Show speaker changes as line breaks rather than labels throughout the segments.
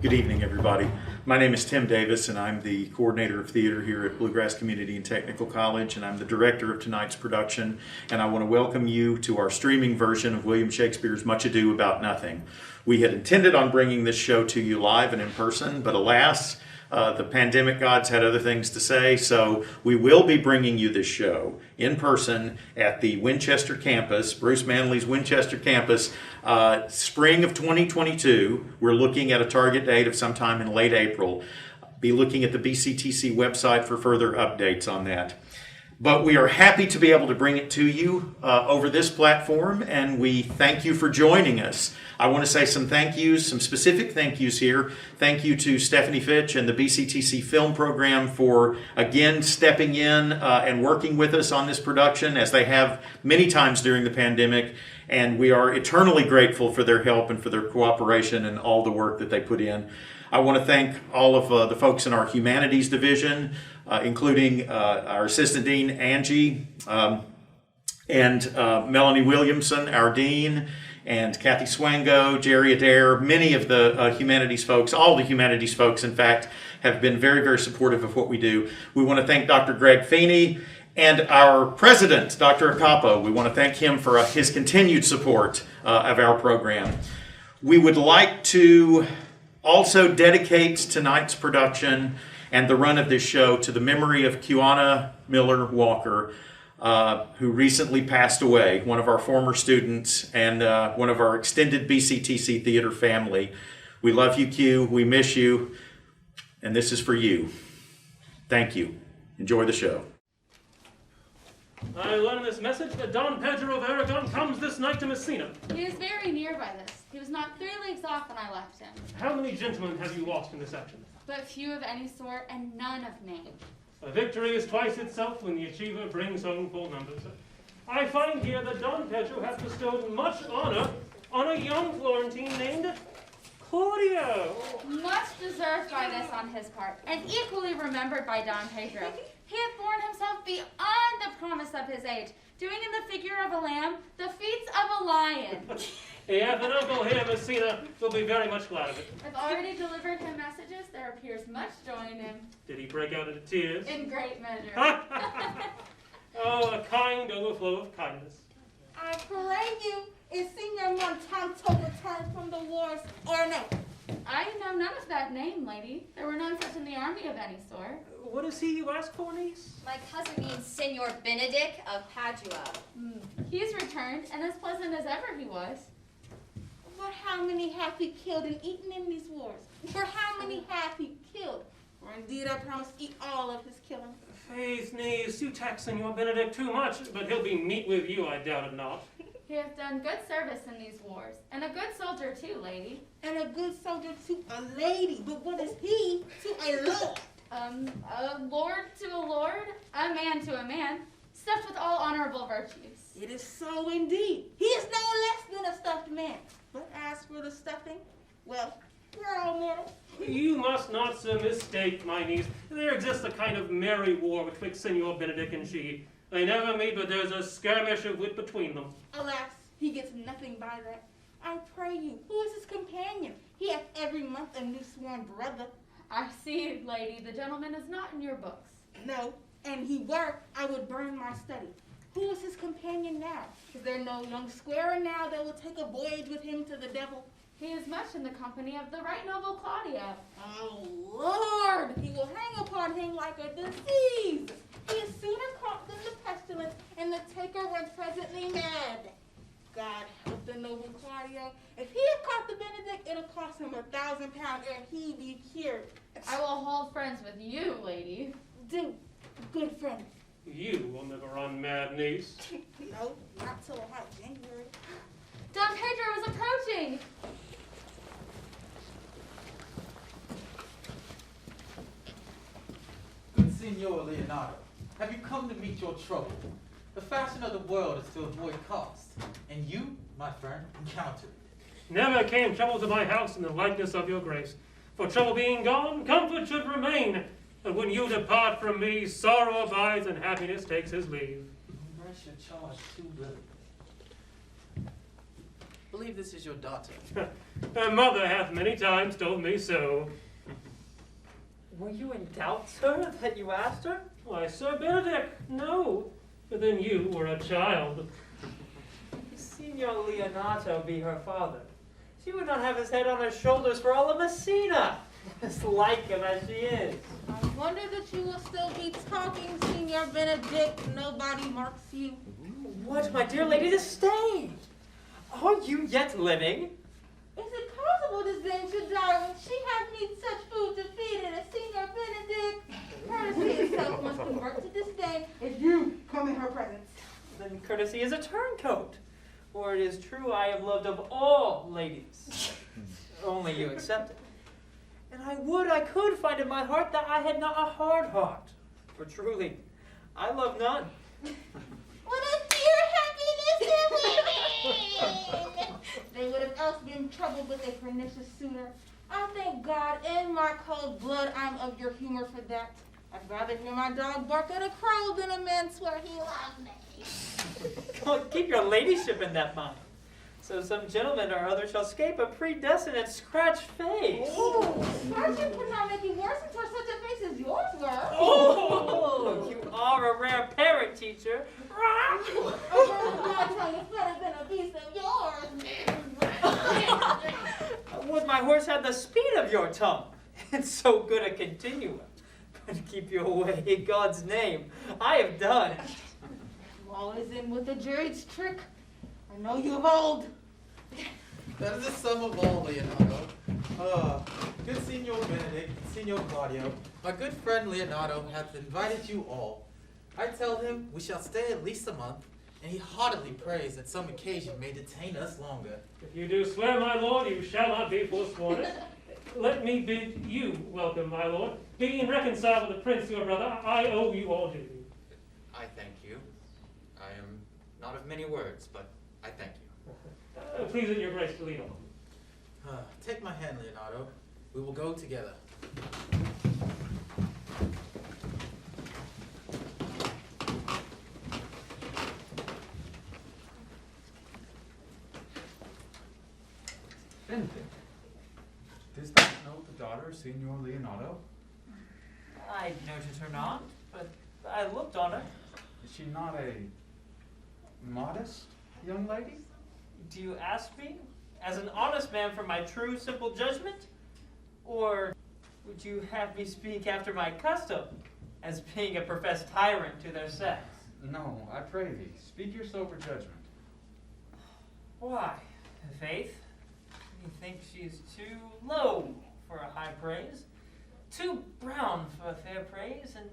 Good evening, everybody. My name is Tim Davis, and I'm the coordinator of theater here at Bluegrass Community and Technical College, and I'm the director of tonight's production. And I want to welcome you to our streaming version of William Shakespeare's Much Ado About Nothing. We had intended on bringing this show to you live and in person, but alas, the pandemic gods had other things to say, so we will be bringing you this show in person at the Winchester campus, Bruce Manley's Winchester campus, spring of 2022. We're looking at a target date of sometime in late April. Be looking at the BCTC website for further updates on that. But we are happy to be able to bring it to you over this platform, and we thank you for joining us. I want to say some thank yous, some specific thank yous here. Thank you to Stephanie Fitch and the BCTC Film Program for, again, stepping in and working with us on this production, as they have many times during the pandemic. And we are eternally grateful for their help and for their cooperation and all the work that they put in. I want to thank all of the folks in our humanities division, including our assistant dean, Angie, and Melanie Williamson, our dean, and Kathy Swango, Jerry Adair. Many of the humanities folks, all the humanities folks, in fact, have been very, very supportive of what we do. We want to thank Dr. Greg Feeney and our president, Dr. Acapo. We want to thank him for his continued support of our program. We would like to also dedicate tonight's production and the run of this show to the memory of Kiwana Miller Walker, who recently passed away, one of our former students and one of our extended BCTC theater family. We love you, Q. We miss you. And this is for you. Thank you. Enjoy the show.
I learn this message that Don Pedro of Aragon comes this night to Messina.
He is very near by this. He was not 3 leagues off when I left him.
How many gentlemen have you lost in this action?
But few of any sort, and none of name.
A victory is twice itself when the achiever brings home full numbers. I find here that Don Pedro has bestowed much honor on a young Florentine named Claudio.
Much deserved by this on his part, and equally remembered by Don Pedro. He hath borne himself beyond the promise of his age, doing in the figure of a lamb the feats of a lion.
He hath an uncle here, Messina, will be very much glad of it.
I've already delivered him messages. There appears much joy in him.
Did he break out into tears?
In great measure.
Oh, a kind overflow of kindness.
I pray you, is Senor Montanto returned from the wars or no?
I know none of that name, lady. There were none such in the army of any sort.
What is he you ask for, niece?
My cousin means Senor Benedict of Padua.
He's returned, and as pleasant as ever he was.
But how many have he killed and eaten in these wars? For how many have he killed? For indeed I promise to eat all of his killing.
Faith, niece, you tax Senor Benedict too much, but he'll be meat with you, I doubt it not.
He hath done good service in these wars, and a good soldier too, lady.
And a good soldier to a lady, but what is he to a lord?
A lord to a lord, a man to a man, stuffed with all honorable virtues.
It is so indeed. He is no less than a stuffed man. But as for the stuffing, well, we're all mortal.
You must not so mistake, my niece. There exists a kind of merry war betwixt Senor Benedict and she. They never meet, but there's a skirmish of wit between them.
Alas, he gets nothing by that. I pray you, who is his companion? He hath every month a new sworn brother.
I see, lady, the gentleman is not in your books.
No, and he were, I would burn my study. Who is his companion now? Is there no young squire now that will take a voyage with him to the devil?
He is much in the company of the right noble Claudio.
Oh, Lord! He will hang upon him like a disease. He is sooner caught than the pestilence, and the taker runs presently mad. God help the noble Claudio. If he had caught the Benedict, it'll cost him £1,000 ere he be cured.
I will hold friends with you, lady.
Do, good friend.
You will never run mad, niece.
No, not till about January.
Don Pedro is approaching.
Good Signor Leonardo, have you come to meet your trouble? The fashion of the world is to avoid cost, and you, my friend, encountered it.
Never came trouble to my house in the likeness of your grace. For trouble being gone, comfort should remain. And when you depart from me, sorrow abides and happiness takes his leave.
Mercy charge too little. believe this is your daughter.
Her mother hath many times told me so.
Were you in doubt, sir, that you asked her?
Why, Sir Benedict, no. But then you were a child.
If Signor Leonato be her father, she would not have his head on her shoulders for all of Messina, as like him as she is.
I wonder that you will still be talking, Signor Benedict. Nobody marks you.
What, my dear lady, to stay? Are you yet living?
Is it possible this dame should die when she has me such food to feed it as Signor Benedict? Courtesy itself must convert to disdain if you come in her presence.
Then courtesy is a turncoat. For it is true I am loved of all ladies. Only you except it. And I would I could find in my heart that I had not a hard heart. For truly, I love none.
What a dear happiness it would be! They would have else been troubled with a pernicious suitor. I thank God in my cold blood I'm of your humor for that. I'd rather hear my dog bark at a crow than a man swear he loved me.
Keep your ladyship in that mind. So some gentleman or other shall escape a predestined and scratched face.
Oh, Sergeant could not make it worse until such a face as yours were.
Oh, you are a rare parrot, teacher.
A bird of my tongue is better than a beast of yours.
Would my horse have the speed of your tongue? It's so good a continuum. But keep you away, in God's name. I have done.
Always in with the jury's trick. I know you of old.
That is the sum of all, Leonardo. Good Signor Benedict, Signor Claudio, my good friend Leonardo hath invited you all. I tell him we shall stay at least a month, and he heartily prays that some occasion may detain us longer.
If you do swear, my lord, you shall not be forsworn. Let me bid you welcome, my lord. Being reconciled with the prince, your brother, I owe you all duty.
I thank you. I am not of many words, but I thank you.
Please, at your grace, to lead on.
Take my hand, Leonardo. We will go together.
Benedict, didst thou note the daughter of Signor Leonardo?
I noticed her not, but I looked on her.
Is she not a modest young lady?
Do you ask me, as an honest man for my true, simple judgment? Or would you have me speak after my custom, as being a professed tyrant to their sex?
No, I pray thee, speak your sober judgment.
Why, faith? You think she's too low for a high praise, too brown for a fair praise, and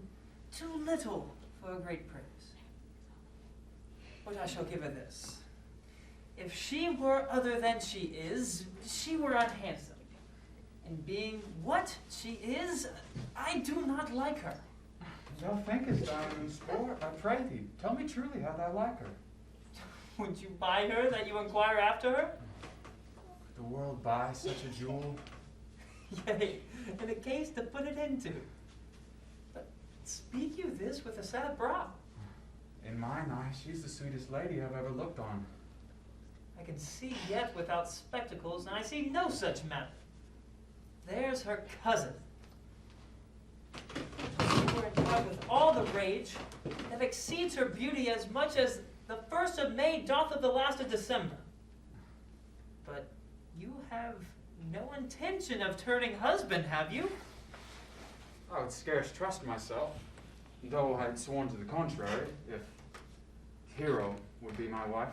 too little for a great praise. But I shall give her this. If she were other than she is, she were unhandsome. And being what she is, I do not like her.
Thou thinkest I am in sport, I pray thee, tell me truly how thou like her.
Would you buy her that you inquire after her?
Could the world buy such a jewel?
Yea, and a case to put it into. But speak you this with a sad brow.
In mine eye, she's the sweetest lady I've ever looked on.
I can see yet without spectacles, and I see no such matter. There's her cousin. She were endowed with all the rage that exceeds her beauty as much as the 1st of May doth of the last of December. But you have no intention of turning husband, have you?
I would scarce trust myself, though I had sworn to the contrary, if Hero would be my wife.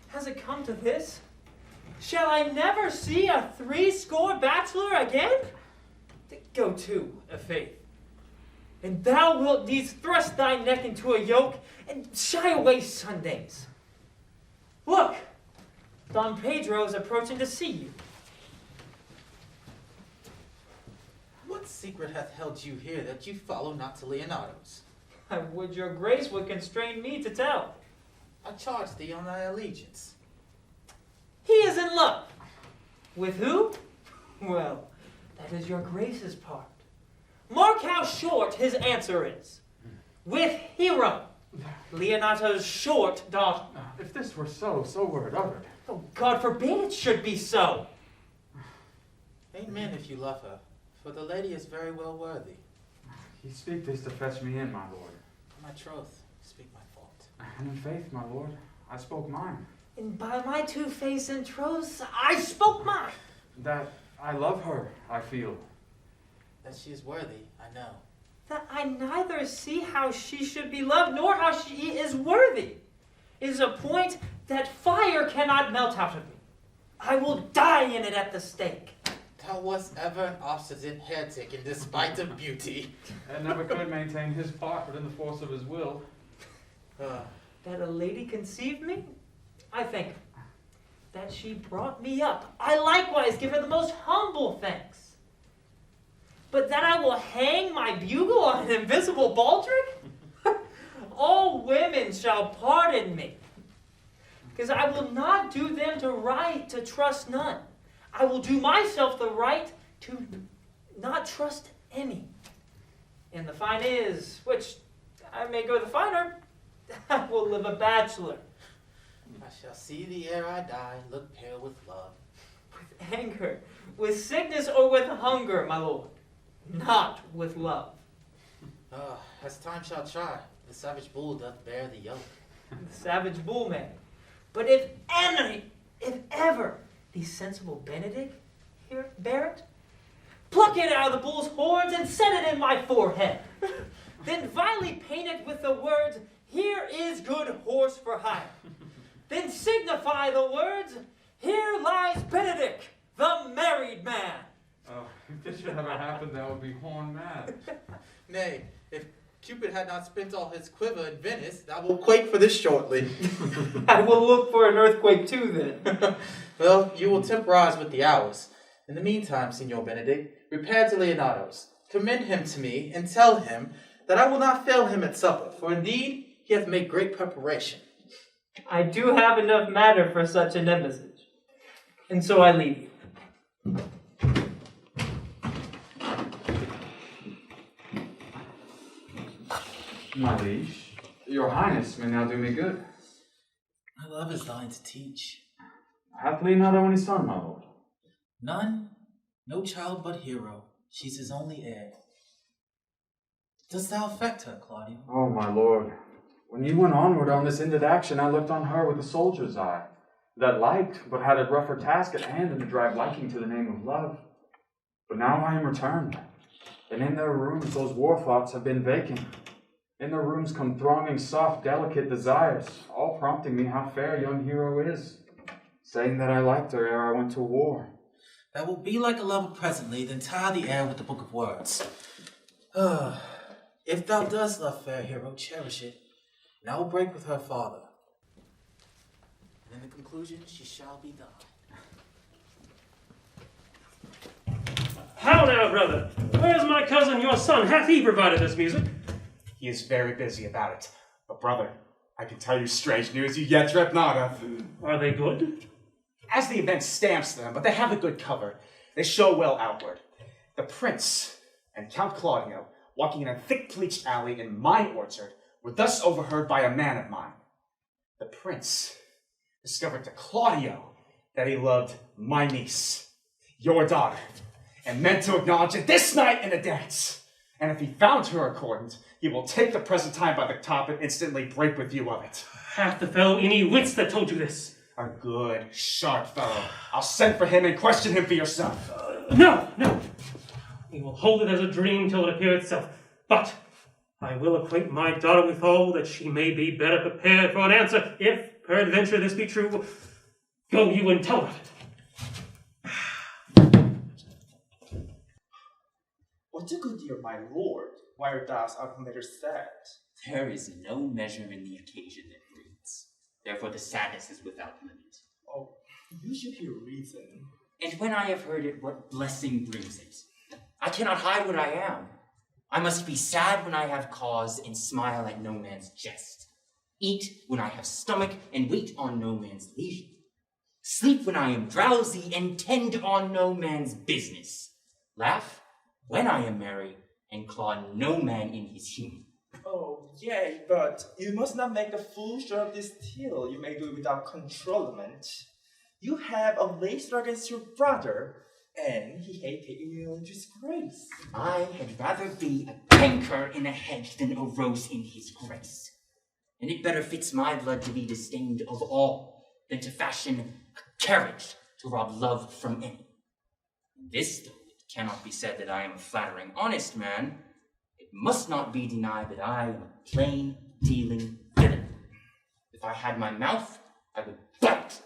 Has it come to this? Shall I never see a 80 bachelor again? Go to, faith. And thou wilt needs thrust thy neck into a yoke and shy away Sundays. Look, Don Pedro is approaching to see you.
What secret hath held you here that you follow not to Leonardo's?
I would your grace would constrain me to tell.
I charge thee on thy allegiance.
He is in love. With who? Well, that is your grace's part. Mark how short his answer is. With Hero, Leonato's short daughter.
If this were so, so were it uttered.
Oh, God forbid it should be so.
Amen if you love her, for the lady is very well worthy.
He speak this to fetch me in, my lord.
For my troth, speak my fault.
And in faith, my lord, I spoke mine.
And by my two-face and troths, I spoke mine.
That I love her, I feel.
That she is worthy, I know.
That I neither see how she should be loved, nor how she is worthy, is a point that fire cannot melt out of me. I will die in it at the stake.
Thou wast ever an obstinate heretic in despite of beauty.
And never could maintain his part but in the force of his will.
That a lady conceived me, I thank her. That she brought me up, I likewise give her the most humble thanks. But that I will hang my bugle on an invisible baldric? All women shall pardon me. Because I will not do them the right to trust none. I will do myself the right to not trust any. And the fine is, which I may go the finer, I will live a bachelor.
I shall see the ere I die, look pale with love.
With anger, with sickness, or with hunger, my lord. Not with love.
As time shall try, the savage bull doth bear the yoke.
The savage bull may. But if ever, the sensible Benedict here bear it, pluck it out of the bull's horns and set it in my forehead. Then vilely paint it with the words, "Here is good horse for hire." Then signify the words, "Here lies Benedict, the married man."
Oh, if this should ever happen, that would be horn mad.
Nay, if Cupid had not spent all his quiver in Venice, thou will quake for this shortly.
I will look for an earthquake too, then.
Well, you will temporize with the hours. In the meantime, Signor Benedict, repair to Leonardo's, commend him to me, and tell him that I will not fail him at supper, for indeed he hath made great preparation.
I do have enough matter for such an embassage, and so I leave you.
My liege, your highness may now do me good.
My love is thine to teach.
Hath Leonardo any son, my lord?
None, no child but Hero. She's his only heir. Dost thou affect her, Claudio?
Oh, my lord, when you went onward on this ended action, I looked on her with a soldier's eye, that liked, but had a rougher task at hand than to drive liking to the name of love. But now I am returned, and in their rooms those war thoughts have been vacant. In their rooms come thronging soft, delicate desires, all prompting me how fair young Hero is, saying that I liked her ere I went to war.
That will be like a lover presently, then tie the air with the book of words. If thou dost love fair Hero, cherish it, and I will break with her father. And in the conclusion, she shall be thine.
How now, brother? Where's my cousin, your son? Hath he provided this music?
He is very busy about it. But brother, I can tell you strange news you yet dreamt not of.
Are they good?
As the event stamps them, but they have a good cover. They show well outward. The prince and Count Claudio, walking in a thick-pleached alley in my orchard, were thus overheard by a man of mine. The prince discovered to Claudio that he loved my niece, your daughter, and meant to acknowledge it this night in a dance. And if he found her accordant, he will take the present time by the top and instantly break with you of it.
Hath the fellow any wits that told you this?
A good, sharp fellow. I'll send for him and question him for yourself.
No. We will hold it as a dream till it appear itself. But I will acquaint my daughter withal, that she may be better prepared for an answer, if peradventure this be true. Go you and tell her.
What a good dear, my lord, why are thou our matter sad?
There is no measure in the occasion that breeds. Therefore the sadness is without limit.
Oh, you should hear reason.
And when I have heard it, what blessing brings it? I cannot hide what I am. I must be sad when I have cause, and smile at no man's jest. Eat when I have stomach, and wait on no man's leisure. Sleep when I am drowsy, and tend on no man's business. Laugh when I am merry, and claw no man in his humor.
Oh, yea, but you must not make a fool sure of this till. You may do it without controlment. You have a lace against your brother, and he hate taking you in disgrace.
I had rather be a canker in a hedge than a rose in his grace. And it better fits my blood to be disdained of all than to fashion a carriage to rob love from any. This, though it cannot be said that I am a flattering, honest man, it must not be denied that I am a plain dealing villain. If I had my mouth, I would bite.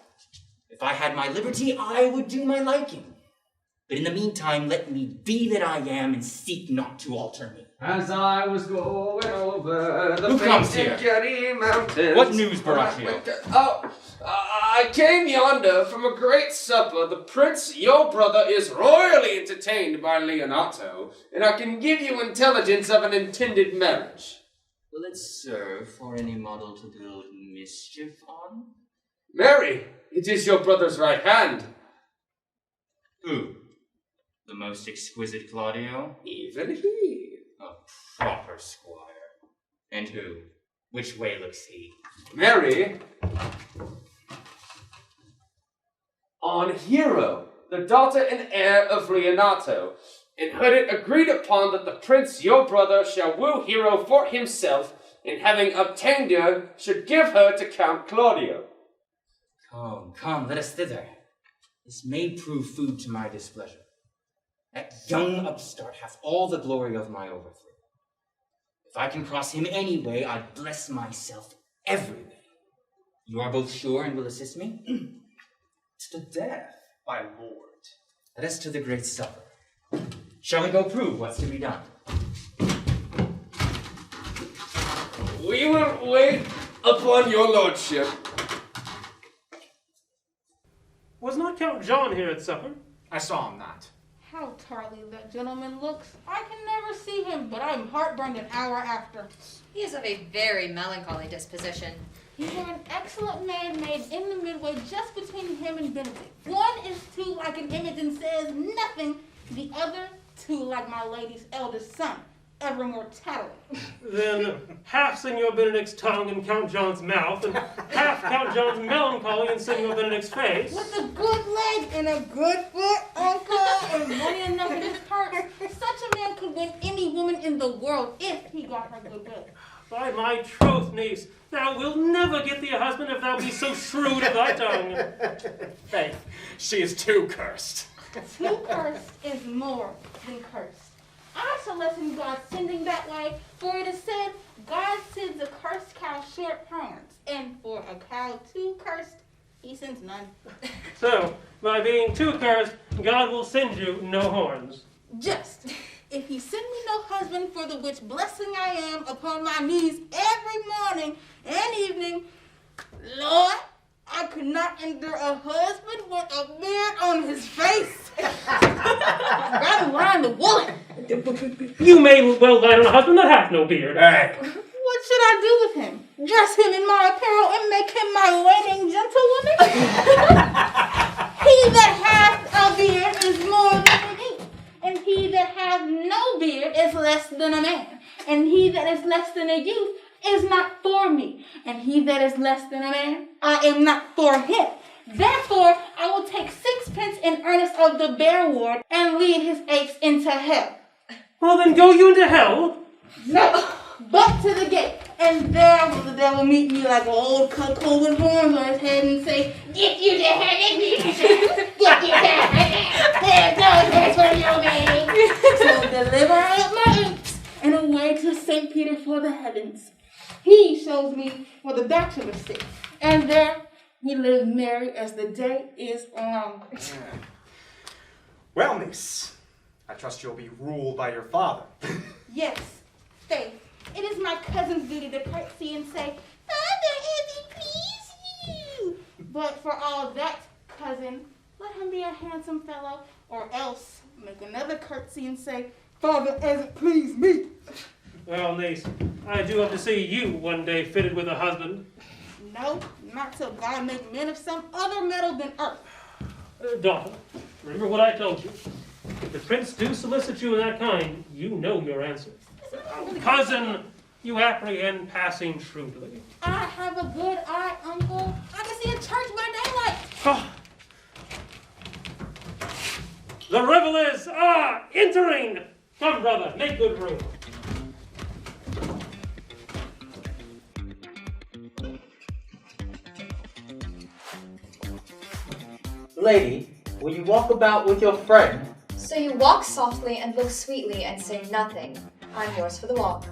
If I had my liberty, I would do my liking. But in the meantime, let me be that I am, and seek not to alter me.
As I was going over the
Who comes
famed
here?
Jetty Mountains.
What news brought you?
I came yonder from a great supper. The prince, your brother, is royally entertained by Leonato, and I can give you intelligence of an intended marriage.
Will it serve for any model to build mischief on?
Mary, it is your brother's right hand.
Who? The most exquisite Claudio?
Even he.
A proper squire. And who? Which way looks he?
Mary, on Hero, the daughter and heir of Leonato, and heard it agreed upon that the prince your brother shall woo Hero for himself, and having obtained her, should give her to Count Claudio.
Come, let us thither. This may prove food to my displeasure. That young upstart hath all the glory of my overthrow. If I can cross him any way, I bless myself every way. You are both sure and will assist me?
To the death, my lord.
Let us to the great supper. Shall we go prove what's to be done?
We will wait upon your lordship.
Was not Count John here at supper?
I saw him not.
How tartly that gentleman looks. I can never see him, but I'm heartburned an hour after.
He is of a very melancholy disposition.
You were an excellent man made in the midway just between him and Benedict. One is too like an image and says nothing. The other too like my lady's eldest son, ever more tattling.
Then half Senor Benedict's tongue in Count John's mouth, and half Count John's melancholy in Senor Benedict's face.
With a good leg and a good foot, uncle, and money enough in his purse, such a man could win any woman in the world if he got her goodwill.
By my troth, niece, thou wilt never get thee a husband if thou be so shrewd of thy tongue.
Faith, she is too cursed.
Too cursed is more than cursed. I shall lessen God's sending that way, for it is said, God sends a cursed cow short horns, and for a cow too cursed, he sends none.
So, by being too cursed, God will send you no horns.
Just, if he send me no husband, for the which blessing I am upon my knees every morning and evening, Lord, I could not endure a husband with a beard on his face. Rather line the woollen.
You may well light on a husband that hath no beard.
Hey.
What should I do with him? Dress him in my apparel and make him my waiting gentlewoman? He that hath a beard is more than an ink, and he that hath no beard is less than a man, and he that is less than a youth is not for me, and he that is less than a man, I am not for him. Therefore, I will take 6 in earnest of the bear ward and lead his apes into hell.
Well, then go you into hell.
No, but to the gate, and there will the devil meet me like an old cuckold with horns on his head and say, "Get you to heaven, get you to heaven. There's no place for you, baby." So deliver up my apes and away to St. Peter for the heavens. He shows me where the bachelors sit, and there we live merry as the day is long.
Well, niece, I trust you'll be ruled by your father.
Yes, Faith, it is my cousin's duty to curtsy and say, "Father, as it please you." But for all that, cousin, let him be a handsome fellow, or else make another curtsy and say, "Father, as it please me."
Well, niece, I do hope to see you one day fitted with a husband.
No, not till God make men of some other metal than earth.
Daughter, remember what I told you. If the prince do solicit you in that kind, you know your answer. Cousin, you apprehend passing shrewdly.
I have a good eye, uncle. I can see a church by daylight.
Oh, The revelers are entering! Come, brother, make good room.
Lady, will you walk about with your friend?
So you walk softly and look sweetly and say nothing. I'm yours for the walk.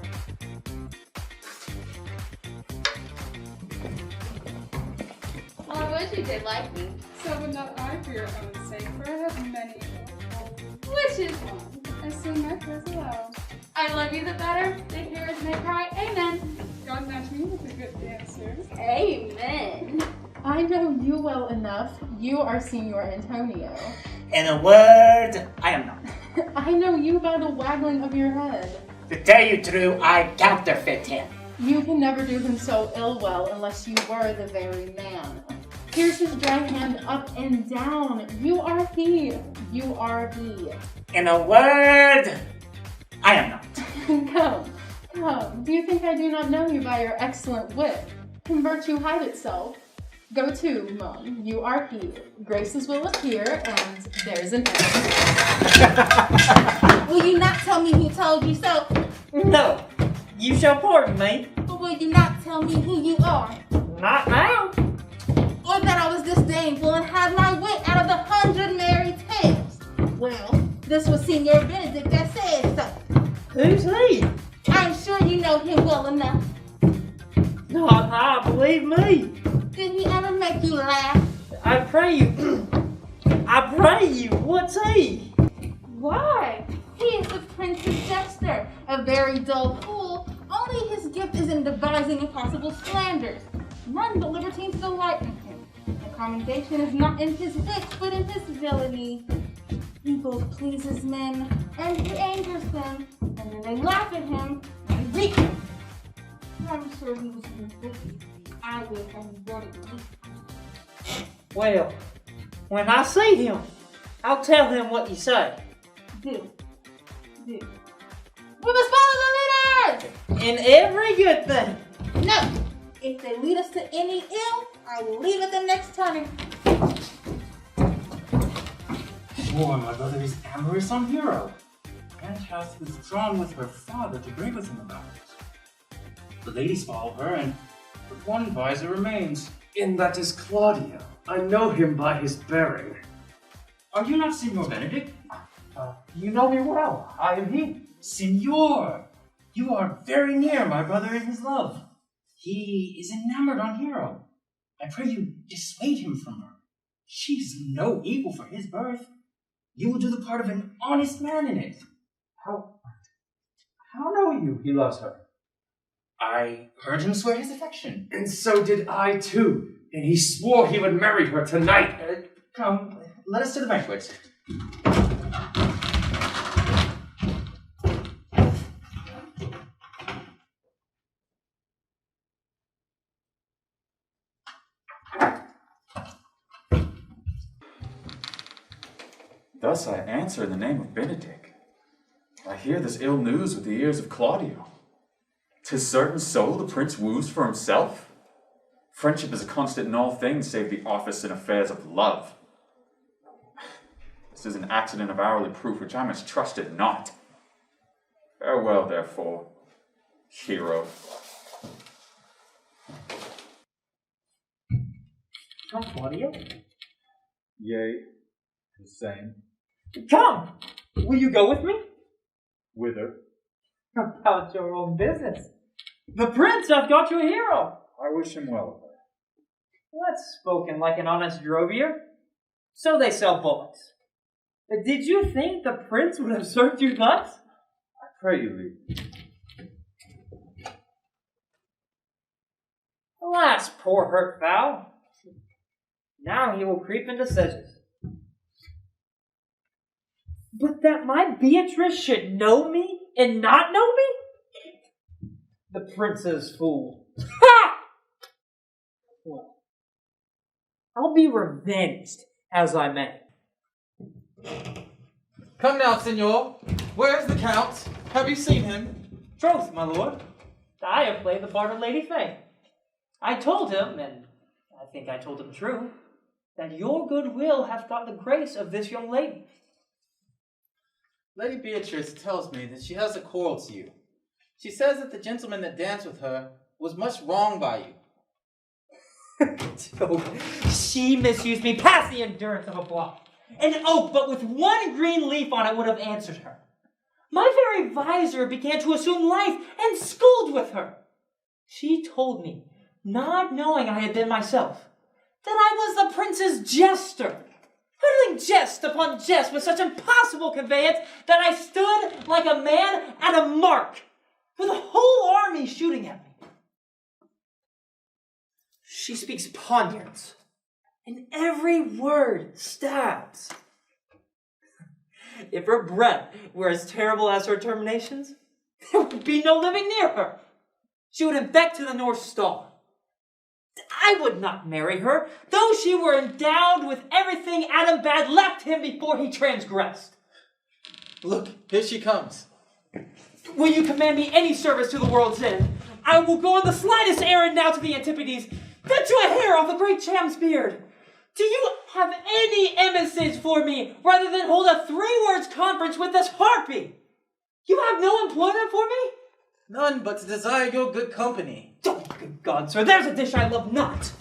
I wish you did like me.
So would not I for your own sake, for I have many.
Which is one?
As soon my prayers allow.
I love you the better. The hearers may cry, Amen.
God match me with a good dancer.
Amen.
I know you well enough. You are Signor Antonio.
In a word, I am not.
I know you by the waggling of your head.
To tell you true, I counterfeit him.
You can never do him so ill well unless you were the very man. Here's his dry hand up and down. You are he. You are he.
In a word, I am not.
Come. Do you think I do not know you by your excellent wit? Can virtue hide itself? Go to, Mum. You are he. Graces will appear, and there's an end. Will you not tell me who told you so?
No. You shall pardon me.
But will you not tell me who you are?
Not now.
Or that I was disdainful and had my wit out of the 100 merry tales? Well, this was Signor Benedict that said so.
Who's he?
I'm sure you know him well enough.
Not I, believe me.
Did he ever make you laugh?
I pray you. What's he?
Why? He is the Prince's jester, a very dull fool. Only his gift is in devising impossible slanders. None but libertines delight in him. The commendation is not in his wit, but in his villainy. He both pleases men and he angers them, and then they laugh at him and beat him. I'm sure he was wicked. I would have brought it to
Well, when I see him, I'll tell him what you say.
Do. We must follow the leaders!
In every good thing.
No! If they lead us to any ill, I will leave at the next turning.
Sure, my brother is amorous on Hero. Aunt has withdrawn with her father to agree with him about it. The ladies follow her, and but one advisor remains.
And that is Claudio. I know him by his bearing.
Are you not Signor Benedict?
You know me well. I am he.
Signor! You are very near my brother in his love. He is enamored on Hero. I pray you dissuade him from her. She is no equal for his birth. You will do the part of an honest man in it.
How know you he loves her?
I heard him swear his affection.
And so did I too. And he swore he would marry her tonight.
Come, let us to the banquet.
Thus I answer in the name of Benedict. I hear this ill news with the ears of Claudio. 'Tis certain so the prince woos for himself. Friendship is a constant in all things save the office and affairs of love. This is an accident of hourly proof which I mistrust it not. Farewell, therefore, hero.
Come, Claudio.
Yea, the same.
Come! Will you go with me?
Whither?
About your own business. The prince hath got you a hero.
I wish him well.
That's spoken like an honest drovier. So they sell bullocks. But did you think the prince would have served you thus?
I pray you leave.
Alas, poor hurt fowl. Now he will creep into sedges. But that my Beatrice should know me and not know me? The prince's fool. Ha! Well, I'll be revenged as I may.
Come now, senor. Where's the count? Have you seen him?
Troth, my lord. I have played the part of Lady Fay. I told him, and I think I told him true, that your good will hath got the grace of this young lady.
Lady Beatrice tells me that she has a quarrel to you. She says that the gentleman that danced with her was much wronged by you.
She misused me past the endurance of a block. An oak, but with one green leaf on it, would have answered her. My very visor began to assume life and scold with her. She told me, not knowing I had been myself, that I was the prince's jester, hurling jest upon jest with such impossible conveyance that I stood like a man at a mark, with a whole army shooting at me. She speaks poniards, and every word stabs. If her breath were as terrible as her terminations, there would be no living near her. She would infect to the North Star. I would not marry her, though she were endowed with everything Adam Bad left him before he transgressed.
Look, here she comes.
Will you command me any service to the world's end? I will go on the slightest errand now to the Antipodes. Fetch you a hair off the great cham's beard. Do you have any emissaries for me, rather than hold a 3 words conference with this harpy? You have no employment for me?
None but to desire your good company.
Oh, good God, sir, there's a dish I love not.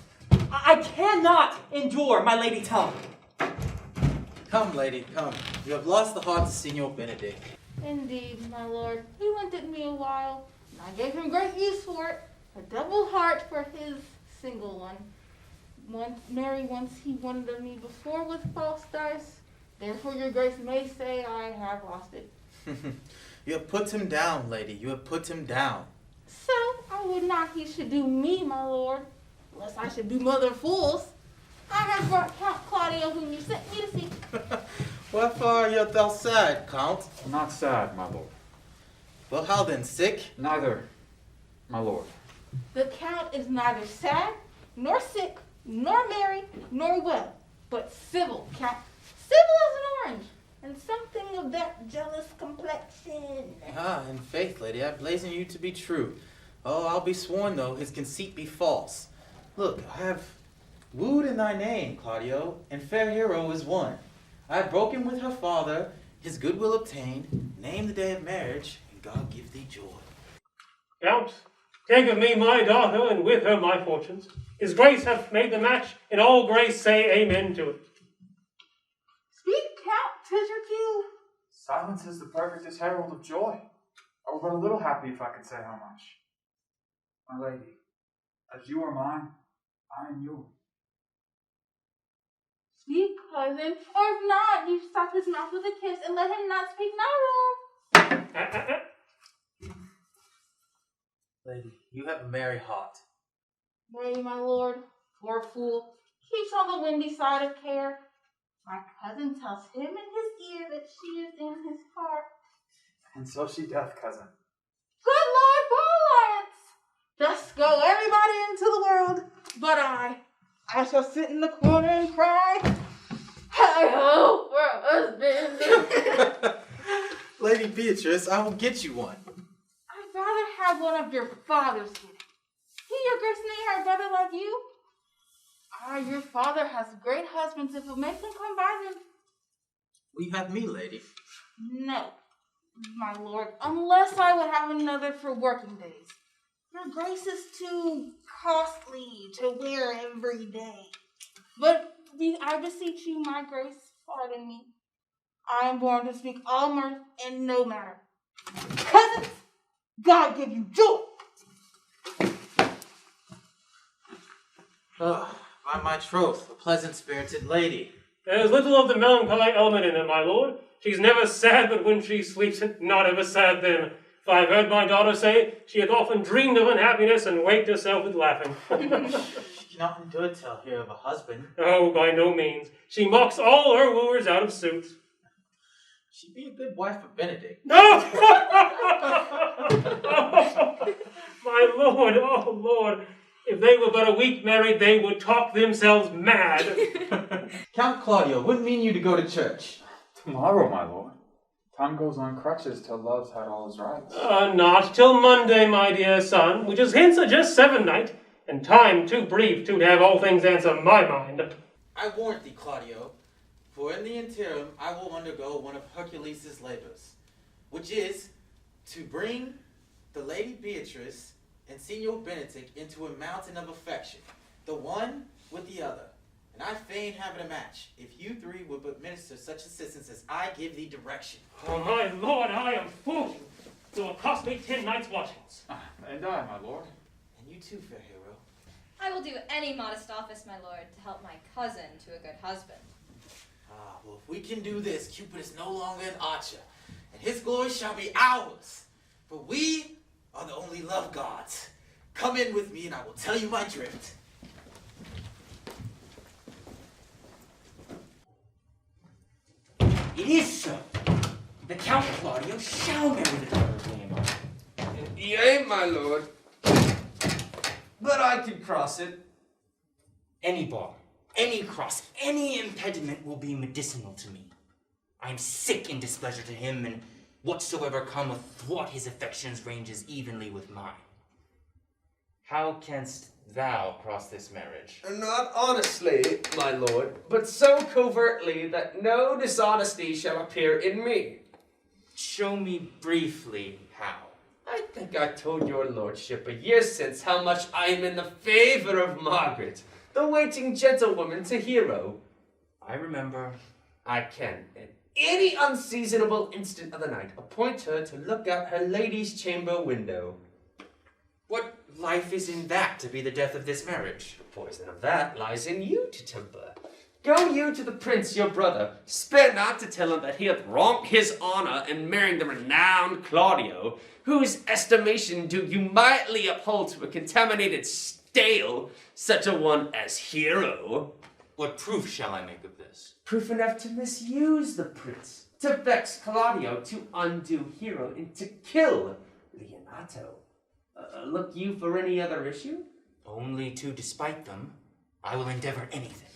I cannot endure my lady tongue.
Come, lady, come. You have lost the heart to Signor Benedict.
Indeed, my lord. He wanted me a while, and I gave him great use for it. A double heart for his single one. Marry once he wanted of me before with false dice. Therefore your grace may say I have lost it.
You have put him down, lady. You have put him down.
So I would not he should do me, my lord, lest I should do mother fools. I have brought Count Claudio, whom you sent me to see.
Wherefore art thou sad, Count?
Not sad, my lord.
Well, how then, sick?
Neither, my lord.
The Count is neither sad, nor sick, nor merry, nor well, but civil, Count. Civil as an orange, and something of that jealous complexion.
Ah, in faith, lady, I blazon you to be true. Oh, I'll be sworn, though, his conceit be false. Look, I have wooed in thy name, Claudio, and fair hero is one. I have broken with her father, his goodwill obtained, named the day of marriage, and God give thee joy.
Count, take of me my daughter, and with her my fortunes. His grace hath made the match, and all grace say amen to it.
Speak, Count, 'tis your cue.
Silence is the perfectest herald of joy. I were but a little happy if I could say how much. My lady, as you are mine, I am yours.
Speak, cousin, or if not, you stop his mouth with a kiss and let him not speak now.
Lady, you have a merry heart.
Nay, my lord, poor fool, keeps on the windy side of care. My cousin tells him in his ear that she is in his heart.
And so she doth, cousin.
Good Lord, for alliance! Thus go everybody into the world, but I shall sit in the corner and cry, hi-ho for a husband.
Lady Beatrice, I will get you one.
I'd rather have one of your father's get it. He, your grace, nay, her brother like you. Ah, your father has great husbands if it makes him come by them.
Will you have me, lady?
No, my lord, unless I would have another for working days. Your grace is too costly to wear every day. But I beseech you, my grace, pardon me. I am born to speak all mirth and no matter. Cousins, God give you joy.
By my troth, a pleasant-spirited lady.
There's little of the melancholy element in her, my lord. She's never sad but when she sleeps, and not ever sad then. For I've heard my daughter say she hath often dreamed of unhappiness and waked herself with laughing.
She cannot endure to hear of a husband.
Oh, by no means. She mocks all her wooers out of suit.
She'd be a good wife for Benedict.
No! My lord, oh Lord. If they were but a week married, they would talk themselves mad.
Count Claudio, what mean you to go to church?
Tomorrow, my lord. Time goes on crutches till love's had all his rights.
Not till Monday, my dear son, which is hence a just 7 night, and time too brief to have all things answer my mind.
I warrant thee, Claudio, For in the interim, I will undergo one of Hercules' labors, which is to bring the Lady Beatrice and Signor Benedict into a mountain of affection, the one with the other. And I fain have it a match, if you three would but minister such assistance as I give thee direction.
Oh, my lord, I am fooling. It will cost me 10 nights' watchings.
And I, my lord.
And you too, fair hero.
I will do any modest office, my lord, to help my cousin to a good husband.
Ah, well, if we can do this, Cupid is no longer an archer, and his glory shall be ours. For we are the only love gods. Come in with me, and I will tell you my drift.
It is so. The Count Claudio shall marry the daughter of Leonardo.
Yea, my lord. But I can cross it.
Any bar, any cross, any impediment will be medicinal to me. I am sick in displeasure to him, and whatsoever cometh thwart his affections ranges evenly with mine. How canst thou cross this marriage?
Not honestly, my lord, but so covertly that no dishonesty shall appear in me.
Show me briefly how.
I think I told your lordship a year since how much I am in the favor of Margaret, the waiting gentlewoman to Hero.
I remember.
I can, at any unseasonable instant of the night, appoint her to look out her lady's chamber window.
What life is in that to be the death of this marriage?
The poison of that lies in you to temper. Go you to the prince your brother, spare not to tell him that he hath wronged his honor in marrying the renowned Claudio, whose estimation do you mightily uphold to a contaminated stale, such a one as Hero.
What proof shall I make of this?
Proof enough to misuse the prince, to vex Claudio, to undo Hero, and to kill Leonato. Look you for any other issue?
Only to despite them, I will endeavor anything.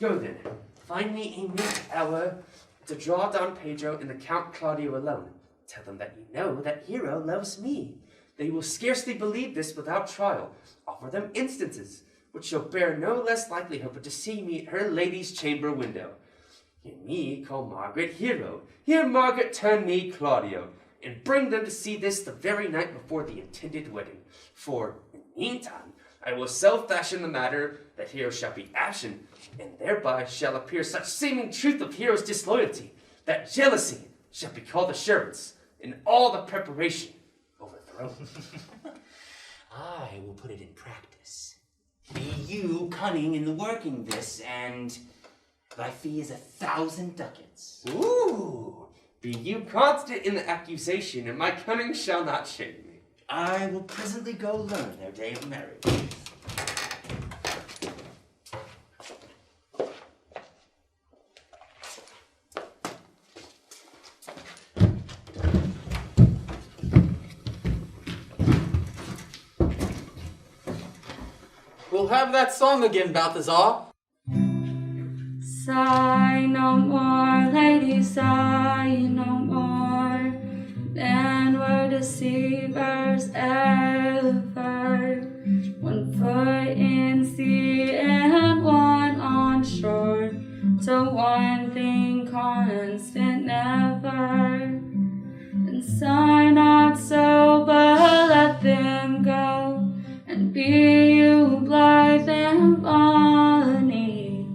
Go then, find me a meet hour to draw Don Pedro and the Count Claudio alone. Tell them that you know that Hero loves me. They will scarcely believe this without trial. Offer them instances, which shall bear no less likelihood but to see me at her lady's chamber window. Hear me call Margaret Hero. Hear Margaret turn me Claudio. And bring them to see this the very night before the intended wedding. For, in the meantime, I will so fashion the matter that Hero shall be absent, and thereby shall appear such seeming truth of Hero's disloyalty, that jealousy shall be called assurance, and all the preparation overthrown.
I will put it in practice. Be you cunning in the working this, and thy fee is 1,000 ducats.
Ooh! Be you constant in the accusation, and my cunning shall not shame me.
I will presently go learn their day of marriage.
We'll have that song again, Balthazar.
Sigh no more, lady, sigh no more. Then were deceivers ever. One foot in sea and one on shore. To one thing constant never. And sigh not so, but let them go. And be you blithe and bonny,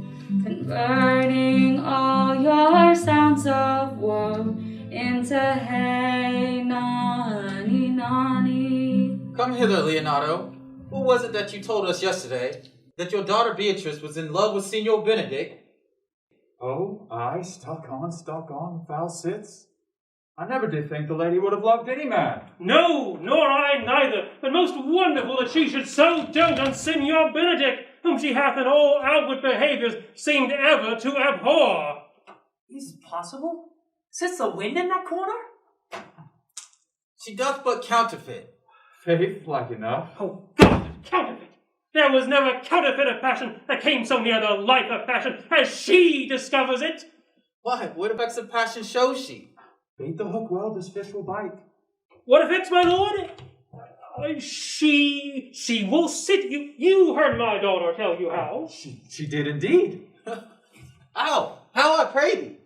converting all your sounds of woe into hey, nani, nani.
Come hither, Leonardo. Who was it that you told us yesterday that your daughter Beatrice was in love with Signor Benedict?
Oh, aye, stuck on, foul sits. I never did think the lady would have loved any man.
No, nor I neither. But most wonderful that she should so dote on Signor Benedict, whom she hath in all outward behaviours seemed ever to abhor.
Is it possible? Sits the wind in that corner?
She doth but counterfeit.
Faith, like enough.
Oh, God, counterfeit! There was never counterfeit of passion that came so near the life of passion as she discovers it.
Why, what effects of passion shows she?
Bait the hook well, this fish will bite.
What effects, my lord? She will sit. You heard my daughter tell you how.
She did indeed.
How? How? How I pray thee?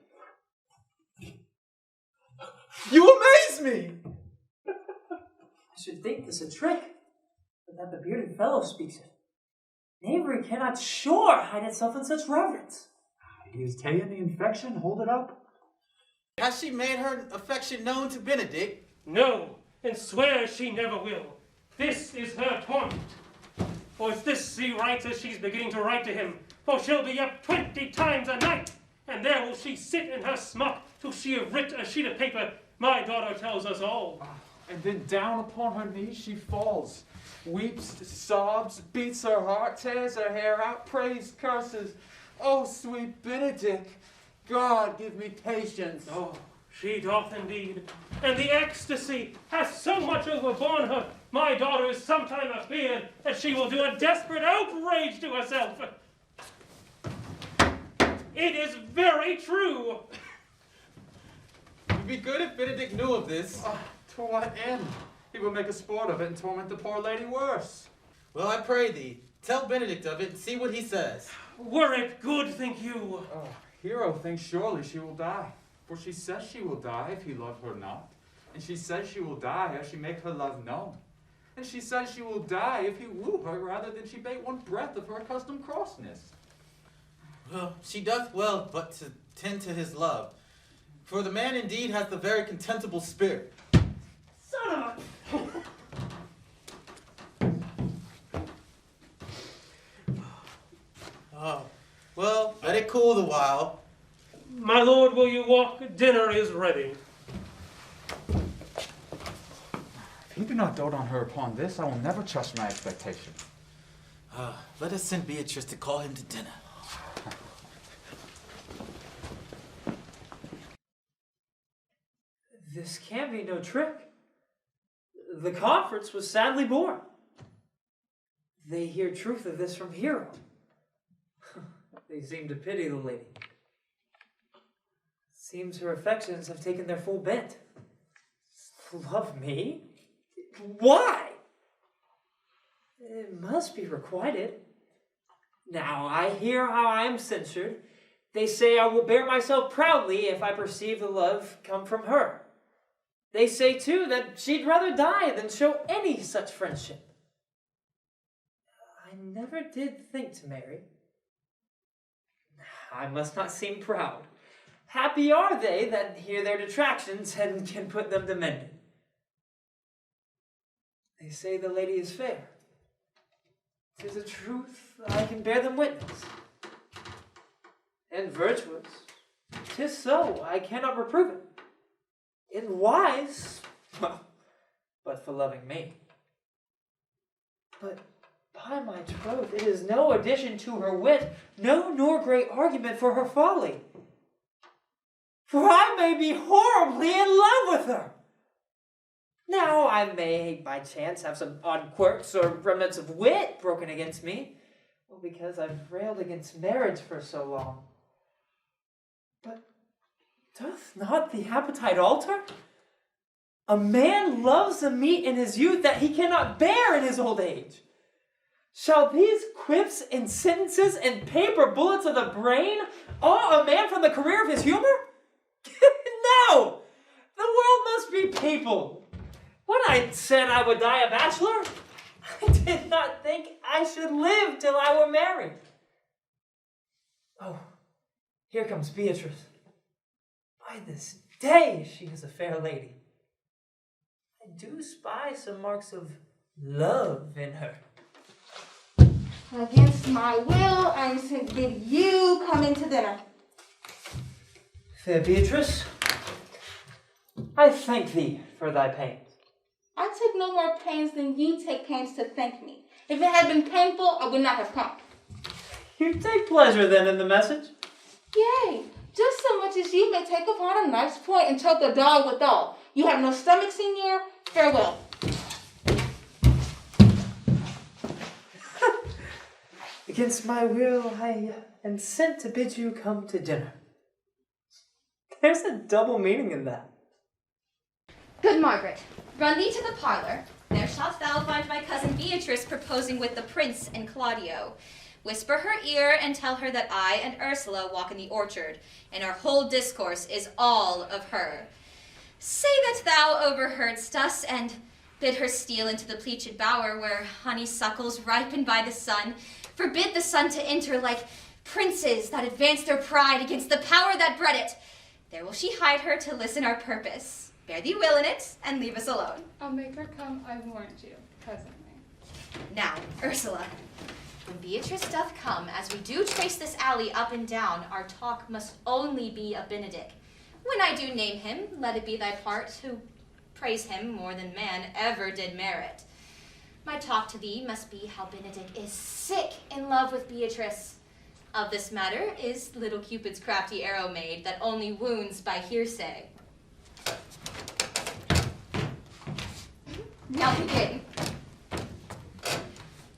You amaze me!
I should think this a trick, but that the bearded fellow speaks it. Knavery cannot sure hide itself in such reverence.
He is taking the infection. Hold it up.
Has she made her affection known to Benedict?
No, and swears she never will. This is her torment. For it's this she writes as she's beginning to write to him. For she'll be up 20 times a night, and there will she sit in her smock till she have writ a sheet of paper. My daughter tells us all.
And then down upon her knees she falls, weeps, sobs, beats her heart, tears her hair out, prays, curses. Oh, sweet Benedict, God give me patience.
Oh, she doth indeed. And the ecstasy hath so much overborne her, my daughter is sometime afeard that she will do a desperate outrage to herself. It is very true.
It would be good if Benedict knew of this.
To what end? He will make a sport of it and torment the poor lady worse.
Well, I pray thee, tell Benedict of it and see what he says.
Were it good, think you?
Hero thinks surely she will die, for she says she will die if he love her not, and she says she will die as she make her love known, and she says she will die if he woo her rather than she bate one breath of her accustomed crossness.
Well, she doth well but to tend to his love, for the man indeed has the very contemptible spirit.
Son of
Oh, well, let it cool the while.
My lord, will you walk? Dinner is ready.
If he do not dote on her upon this, I will never trust my expectation.
Let us send Beatrice to call him to dinner.
This can be no trick. The conference was sadly born. They hear truth of this from Hero. They seem to pity the lady. Seems her affections have taken their full bent. Love me? Why? It must be requited. Now I hear how I am censured. They say I will bear myself proudly if I perceive the love come from her. They say, too, that she'd rather die than show any such friendship. I never did think to marry. I must not seem proud. Happy are they that hear their detractions and can put them to mending. They say the lady is fair. 'Tis a truth, I can bear them witness. And virtuous, 'tis so, I cannot reprove it. And wise, well, but for loving me. But by my troth, it is no addition to her wit, no nor great argument for her folly. For I may be horribly in love with her. Now I may by chance have some odd quirks or remnants of wit broken against me, well, because I've railed against marriage for so long. But doth not the appetite alter? A man loves the meat in his youth that he cannot bear in his old age. Shall these quips and sentences and paper bullets of the brain awe a man from the career of his humor? No! The world must be peopled. When I said I would die a bachelor, I did not think I should live till I were married. Oh, here comes Beatrice. By this day, she is a fair lady. I do spy some marks of love in her.
Against my will, I'm to bid you come into dinner.
Fair Beatrice, I thank thee for thy pains.
I take no more pains than you take pains to thank me. If it had been painful, I would not have come.
You take pleasure then in the message?
Yea, just so much as you may take upon a nice point and choke a dog withal. You have no stomach, Signor. Farewell.
Against my will, I am sent to bid you come to dinner. There's a double meaning in that.
Good Margaret, run thee to the parlor. There shalt thou find my cousin Beatrice proposing with the prince and Claudio.
Whisper her ear and tell her that I and Ursula walk in the orchard, and our whole discourse is all of her. Say that thou overheardst us, and bid her steal into the pleached bower where honeysuckles ripen by the sun. Forbid the sun to enter like princes that advance their pride against the power that bred it. There will she hide her to listen our purpose. Bear thee will in it, and leave us alone.
I'll make her come, I warrant you, presently.
Now, Ursula, when Beatrice doth come, as we do trace this alley up and down, our talk must only be of Benedick. When I do name him, let it be thy part to praise him more than man ever did merit. My talk to thee must be how Benedick is sick in love with Beatrice. Of this matter is little Cupid's crafty arrow made that only wounds by hearsay. Now begin.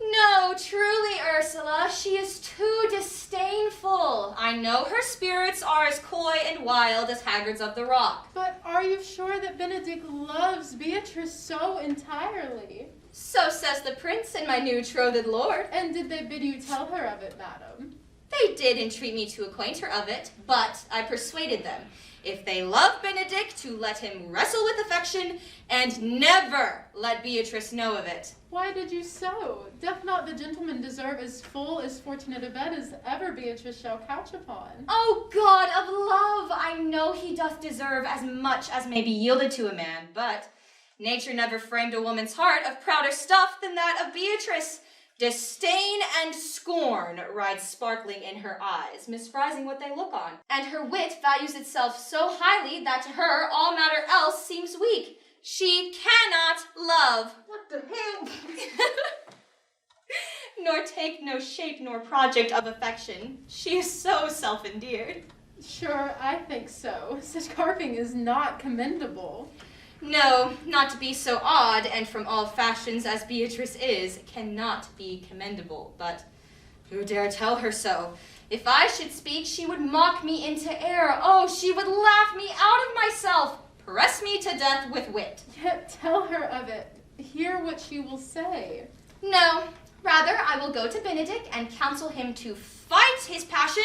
No, truly, Ursula, she is too disdainful. I know her spirits are as coy and wild as haggards of the rock.
But are you sure that Benedick loves Beatrice so entirely?
So says the prince and my new trothed lord.
And did they bid you tell her of it, madam?
They did entreat me to acquaint her of it, but I persuaded them, if they love Benedick, to let him wrestle with affection, and never let Beatrice know of it.
Why did you so? Doth not the gentleman deserve as full as fortunate a bed as ever Beatrice shall couch upon?
O God of love, I know he doth deserve as much as may be yielded to a man, but nature never framed a woman's heart of prouder stuff than that of Beatrice. Disdain and scorn ride sparkling in her eyes, misprizing what they look on. And her wit values itself so highly that to her all matter else seems weak. She cannot love.
What the hell?
Nor take no shape nor project of affection. She is so self-endeared.
Sure, I think so. Such carping is not commendable.
No, not to be so odd, and from all fashions as Beatrice is, cannot be commendable. But who dare tell her so? If I should speak, she would mock me into air. Oh, she would laugh me out of myself, press me to death with wit.
Yet tell her of it. Hear what she will say.
No, rather I will go to Benedick and counsel him to fight his passion,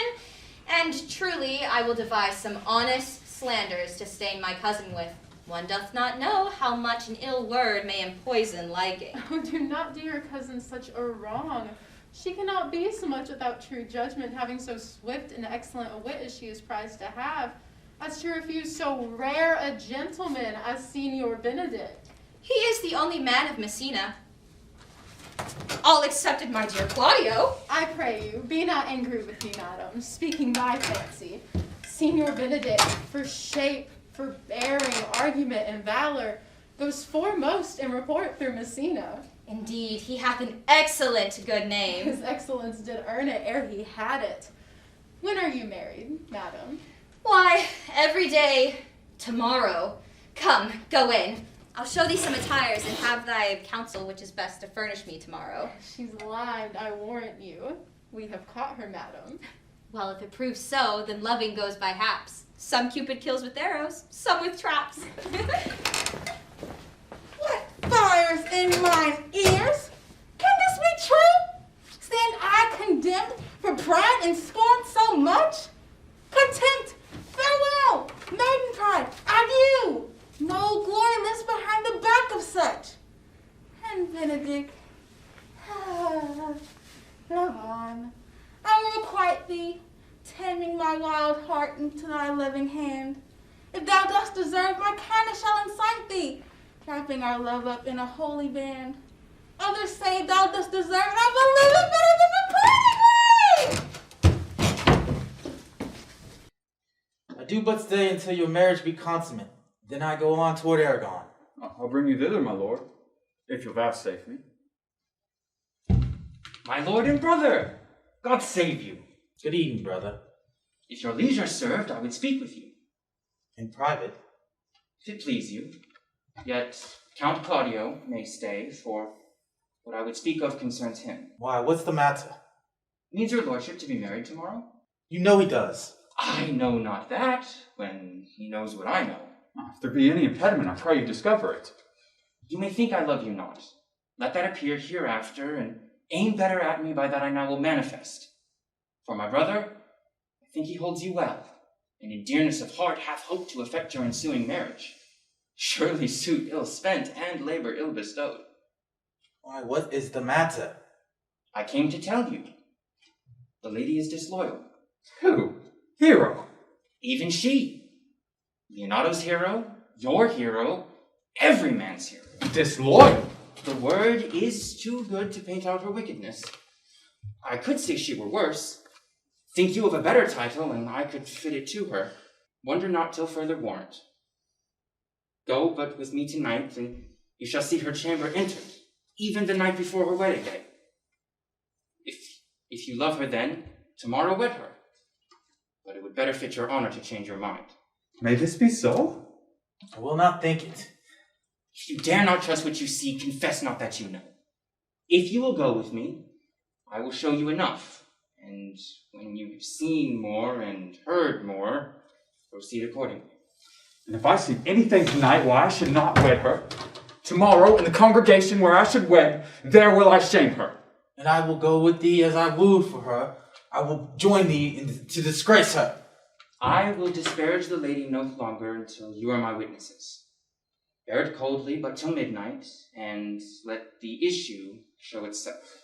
and truly I will devise some honest slanders to stain my cousin with. One doth not know how much an ill word may empoison liking.
Oh, do not do your cousin such a wrong. She cannot be so much without true judgment, having so swift and excellent a wit as she is prized to have, as to refuse so rare a gentleman as Signor Benedict.
He is the only man of Messina. All excepted my dear Claudio.
I pray you, be not angry with me, madam, speaking my fancy. Signor Benedict, for shape, for bearing, argument, and valor, goes foremost in report through Messina.
Indeed, he hath an excellent good name.
His excellence did earn it ere he had it. When are you married, madam?
Why, every day, tomorrow. Come, go in. I'll show thee some attires and have thy counsel which is best to furnish me tomorrow.
She's lied, I warrant you. We have caught her, madam.
Well, if it proves so, then loving goes by haps. Some Cupid kills with arrows, some with traps.
What fires in mine ears? Can this be true? Stand I condemned for pride and scorn so much? Contempt, farewell, maiden pride, adieu. No glory lives behind the back of such. And Benedict, love on. I will requite thee, tending my wild heart into thy living hand. If thou dost deserve, my kindness shall incite thee, wrapping our love up in a holy band. Others say thou dost deserve, and I believe it better than the pretty way.
I do but stay until your marriage be consummate. Then I go on toward Aragon.
I'll bring you thither, my lord, if you'll vouchsafe me.
My lord and brother, God save you.
Good evening, brother.
If your leisure served, I would speak with you.
In private?
If it please you. Yet Count Claudio may stay, for what I would speak of concerns him.
Why, what's the matter?
Needs your lordship to be married tomorrow?
You know he does.
I know not that, when he knows what I know.
If there be any impediment, I pray you discover it.
You may think I love you not. Let that appear hereafter, and Aim better at me, by that I now will manifest. For my brother, I think he holds you well, and in dearness of heart hath hoped to effect your ensuing marriage. Surely suit ill spent and labor ill bestowed.
Why, what is the matter?
I came to tell you. The lady is disloyal.
Who? Hero?
Even she. Leonato's hero, your hero, every man's hero.
Disloyal?
The word is too good to paint out her wickedness. I could say she were worse. Think you of a better title, and I could fit it to her. Wonder not till further warrant. Go but with me tonight, and you shall see her chamber entered, even the night before her wedding day. If you love her then, tomorrow wed her. But it would better fit your honor to change your mind.
May this be so?
I will not think it.
If you dare not trust what you see, confess not that you know. If you will go with me, I will show you enough. And when you have seen more and heard more, proceed accordingly.
And if I see anything tonight why I should not wed her, tomorrow in the congregation where I should wed, there will I shame her.
And I will go with thee as I wooed for her. I will join thee to disgrace her.
I will disparage the lady no longer until you are my witnesses. Bear it coldly but till midnight, and let the issue show itself.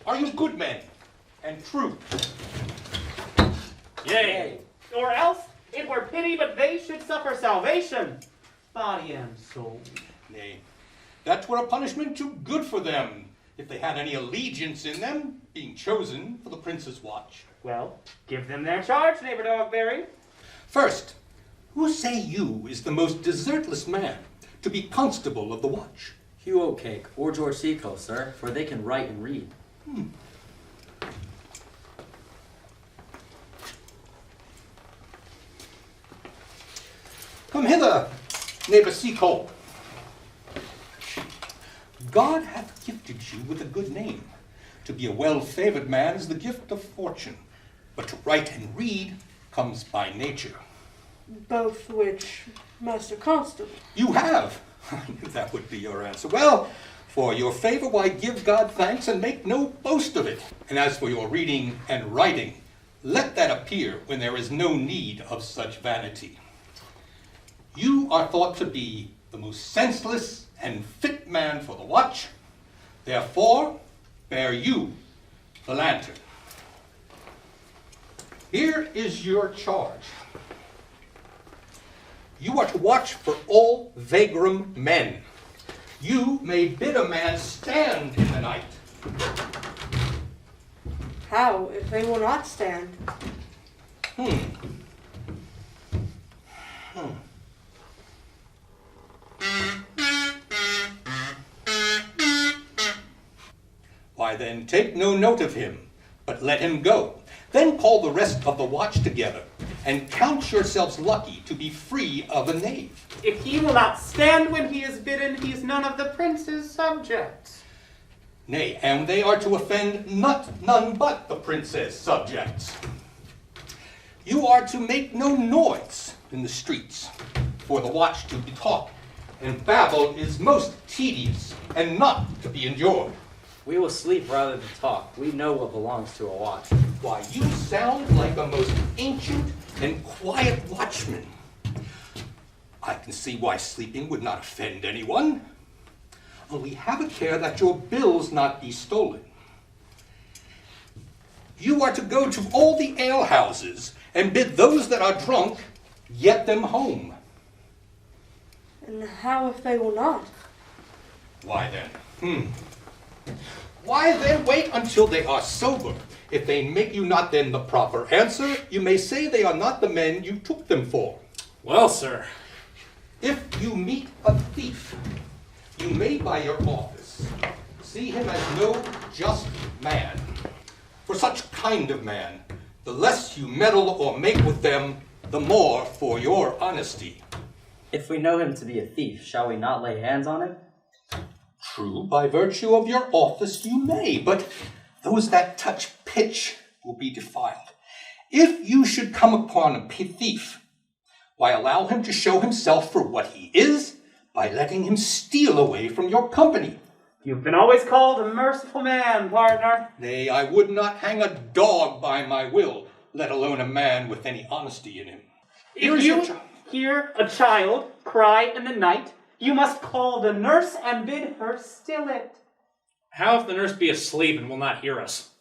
Are you good men and true?
Yea. Or else it were pity, but they should suffer salvation, body and soul.
Nay, that were a punishment too good for them, if they had any allegiance in them, being chosen for the prince's watch.
Well, give them their charge, neighbor Dogberry.
First, who say you is the most desertless man to be constable of the watch?
Hugh Oatcake or George Seacoast, sir, for they can write and read.
Come hither, neighbor Seacole. God hath gifted you with a good name. To be a well-favored man is the gift of fortune, but to write and read comes by nature.
Both which, Master Constable.
You have. I knew that would be your answer. Well, for your favor, why give God thanks and make no boast of it. And as for your reading and writing, let that appear when there is no need of such vanity. You are thought to be the most senseless and fit man for the watch. Therefore, bear you the lantern. Here is your charge. You are to watch for all vagrom men. You may bid a man stand in the night.
How, if they will not stand?
Why then, take no note of him, but let him go. Then call the rest of the watch together, and count yourselves lucky to be free of a knave.
If he will not stand when he is bidden, he is none of the prince's subjects.
Nay, and they are to offend none but the prince's subjects. You are to make no noise in the streets, for the watch to be talk, and babble is most tedious, and not to be endured.
We will sleep rather than talk. We know what belongs to a watch.
Why, you sound like a most ancient and quiet watchman. I can see why sleeping would not offend anyone. Only have a care that your bills not be stolen. You are to go to all the alehouses and bid those that are drunk get them home.
And how if they will not?
Why then? Why then wait until they are sober? If they make you not then the proper answer, you may say they are not the men you took them for.
Well, sir.
If you meet a thief, you may by your office See him as no just man. For such kind of man, the less you meddle or make with them, the more for your honesty.
If we know him to be a thief, shall we not lay hands on him?
True, by virtue of your office you may, but those that touch pitch will be defiled. If you should come upon a thief, why allow him to show himself for what he is by letting him steal away from your company.
You've been always called a merciful man, partner.
Nay, I would not hang a dog by my will, let alone a man with any honesty in him.
If you hear a child cry in the night, you must call the nurse and bid her still it.
How if the nurse be asleep and will not hear us?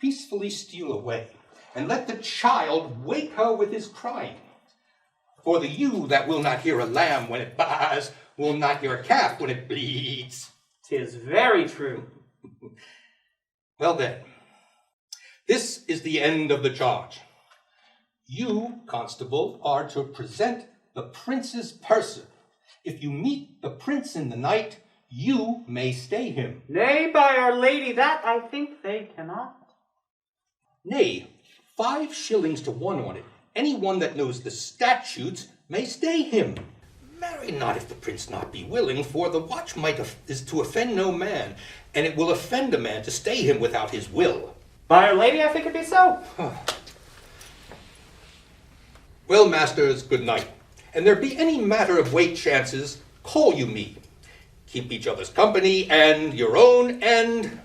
Peacefully steal away, and let the child wake her with his crying. For the ewe that will not hear a lamb when it baas will not hear a calf when it bleats.
'Tis very true.
Well then, this is the end of the charge. You, constable, are to present the prince's person. If you meet the prince in the night, you may stay him.
Nay, by Our Lady, that I think they cannot.
Nay, 5 shillings to 1 on it. Any one that knows the statutes may stay him. Marry not if the prince not be willing, for the watch is to offend no man, and it will offend a man to stay him without his will.
By Our Lady, I think it be so.
Well, masters, good night. And there be any matter of weight chances, call you me. Keep each other's company and your own, and...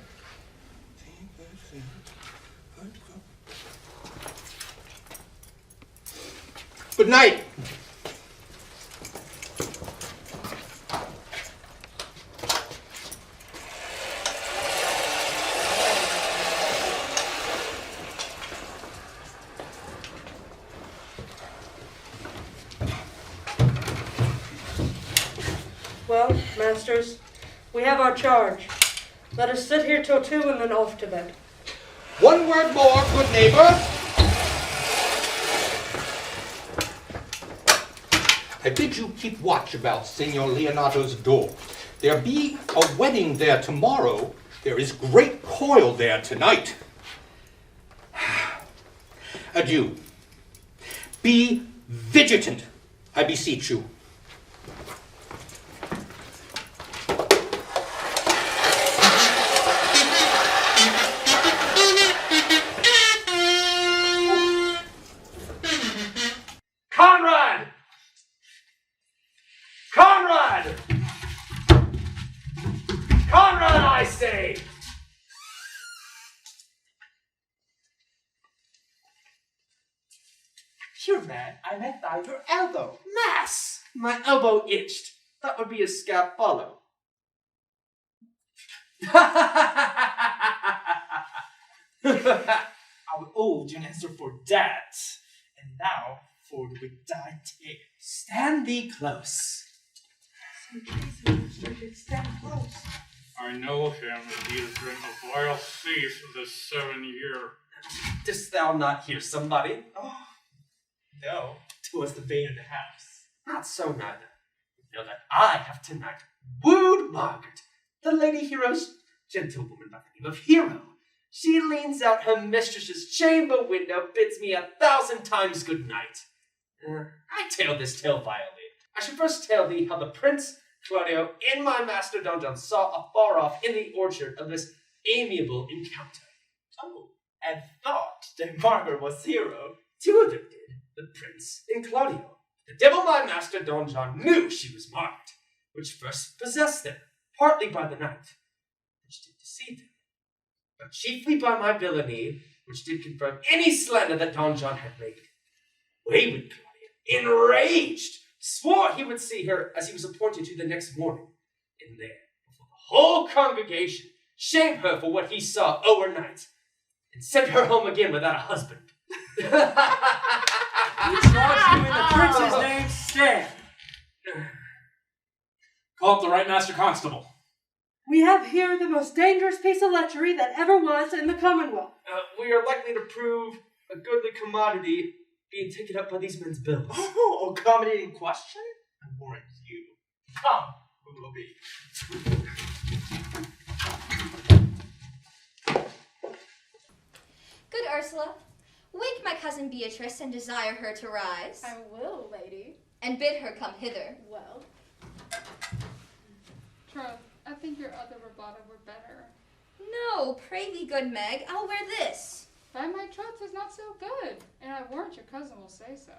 Good night.
Well, masters, we have our charge. Let us sit here till 2 and then off to bed.
One word more, good neighbor. I bid you keep watch about Signor Leonato's door. There be a wedding there tomorrow. There is great coil there tonight. Adieu. Be vigilant, I beseech you.
Conrad! Conrad! Conrad, I say!
Sure, man, I'm at by your elbow. Mass! My elbow itched. That would be a scab follow. Our old you answer for that. And now for the big die tale. Stand thee close. Stand close.
I know him, and he has been a vile thief this 7 year.
Dost thou not hear somebody? Oh, no, 'twas the bane of the house. Not so, neither. Know that I have tonight wooed Margaret, the lady hero's gentlewoman by the name of Hero. She leans out her mistress's chamber window, bids me 1,000 times good night. I tell this tale vilely. I should first tell thee how the Prince Claudio and my master Don John saw afar off in the orchard of this amiable encounter. Oh, and thought that Margaret was Hero. 2 of them did, the Prince and Claudio. The devil my master Don John knew she was Margaret, which first possessed them, partly by the night, which did deceive them, but chiefly by my villainy, which did confirm any slander that Don John had made. Wayward Claudio, enraged, swore he would see her as he was appointed to the next morning, and there, before the whole congregation, shame her for what he saw overnight, and sent her home again without a husband.
We charge you in the prince's name, stand.
Call up the right master constable.
We have here the most dangerous piece of lechery that ever was in the Commonwealth.
We are likely to prove a goodly commodity being taken up by these men's bills. Oh, a commodity in question? I warrant you. Come, we
will be.
Good Ursula, wake my cousin Beatrice and desire her to rise.
I will, lady.
And bid her come hither.
Well. Troth, I think your other regatta were better.
No, pray thee, good Meg, I'll wear this.
By my troth is not so good, and I warrant your cousin will say so.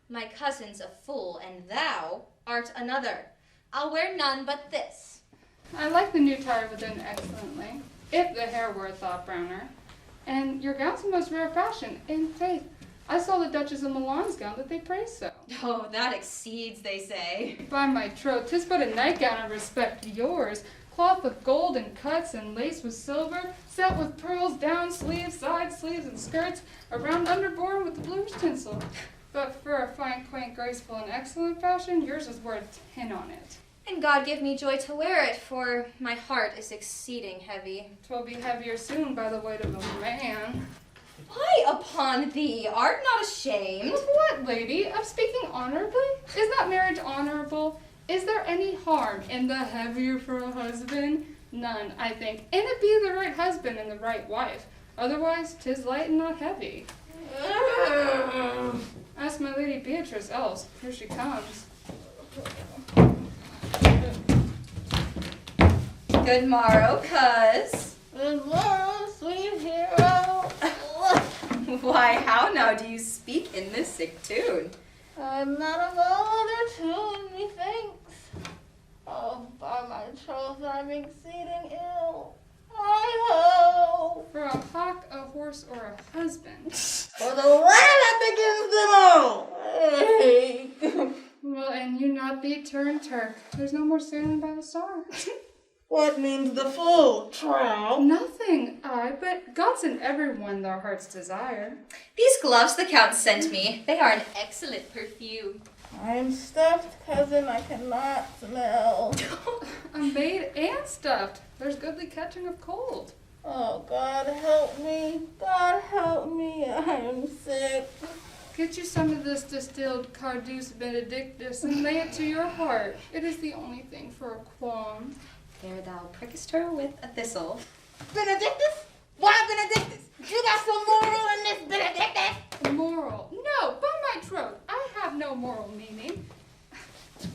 My cousin's a fool, and thou art another. I'll wear none but this.
I like the new tie within excellently, if the hair were a thought browner. And your gown's a most rare fashion. In faith, I saw the Duchess of Milan's gown that they praise so.
Oh, that exceeds, they say.
By my troth, 'tis but a nightgown of respect to yours. Cloth with gold and cuts and lace with silver, set with pearls down sleeves, side sleeves, and skirts, around underborne with the bluish tinsel. But for a fine, quaint, graceful, and excellent fashion, yours is worth 10 on it.
And God give me joy to wear it, for my heart is exceeding heavy.
'Twill be heavier soon by the weight of a man.
Why upon thee? Art not ashamed?
Of what, lady? Of speaking honorably? Is not marriage honorable? Is there any harm in the heavier for a husband? None, I think. And it be the right husband and the right wife. Otherwise, 'tis light and not heavy. Ask my lady Beatrice else. Here she comes.
Good morrow, cuz.
Good morrow, sweet hero.
Why, how now do you speak in this sick tune?
I'm not of all other tune, methinks. Oh, by my troth, I'm exceeding ill. Hi-ho!
For a hawk, a horse, or a husband.
For the land that begins them all. Hey.
Well, and you not be turned Turk. There's no more sailing by the star.
What means the fool, trow?
Nothing, but God sent everyone their heart's desire.
These gloves the Count sent me, they are an excellent perfume.
I am stuffed, cousin, I cannot smell.
I'm made and stuffed. There's goodly catching of cold.
Oh, God help me. God help me. I am sick.
Get you some of this distilled Cardus Benedictus and lay it to your heart. It is the only thing for a qualm.
There thou prickest her with a thistle.
Benedictus? Why Benedictus? You got some moral in this Benedictus?
Moral? No, by my troth, I have no moral meaning.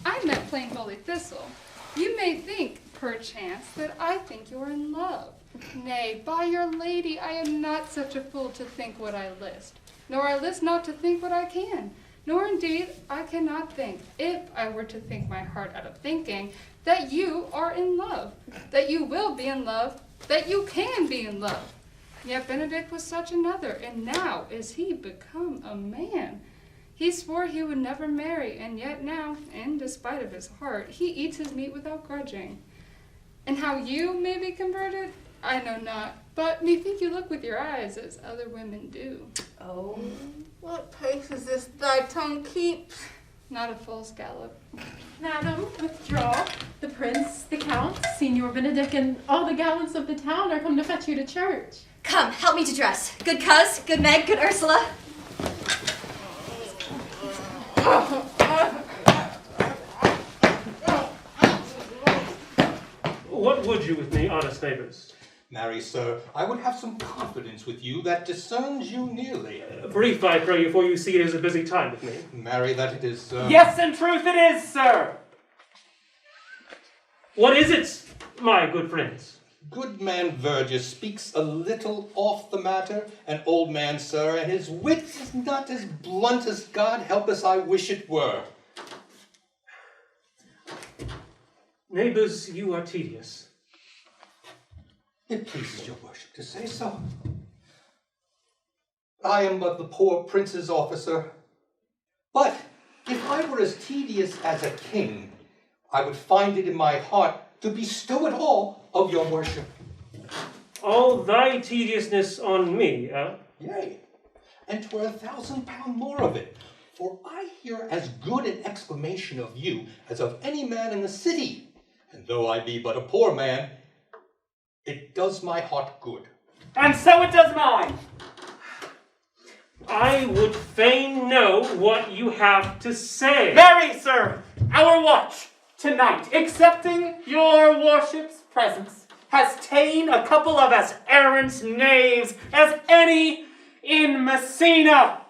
I meant plain holy thistle. You may think, perchance, that I think you are in love. Nay, by your lady, I am not such a fool to think what I list. Nor I list not to think what I can. Nor indeed I cannot think, if I were to think my heart out of thinking, that you are in love, that you will be in love, that you can be in love. Yet Benedict was such another, and now is he become a man. He swore he would never marry, and yet now, in despite of his heart, he eats his meat without grudging. And how you may be converted, I know not, but methinks you look with your eyes as other women do.
Oh.
What pace is this thy tongue keeps?
Not a false gallop.
Madam, withdraw. The prince, the count, Signor Benedict, and all the gallants of the town are come to fetch you to church.
Come, help me to dress. Good cuz, good Meg, good Ursula.
What would you with me, honest neighbours?
Marry, sir, I would have some confidence with you that discerns you nearly.
Brief, I pray you, for you see it is a busy time with me.
Marry, that it is, sir.
Yes, in truth it is, sir.
What is it, my good friends?
Good man Verges speaks a little off the matter, an old man, sir, and his wit is not as blunt as God help us I wish it were.
Neighbours, you are tedious.
It pleases your worship to say so. I am but the poor prince's officer. But if I were as tedious as a king, I would find it in my heart to bestow it all of your worship.
All thy tediousness on me,
Yea, and 'twere 1,000 pound more of it. For I hear as good an exclamation of you as of any man in the city. And though I be but a poor man, it does my heart good.
And so it does mine.
I would fain know what you have to say.
Marry, sir, our watch. tonight, accepting your worship's presence, has ta'en a couple of as errant knaves as any in Messina.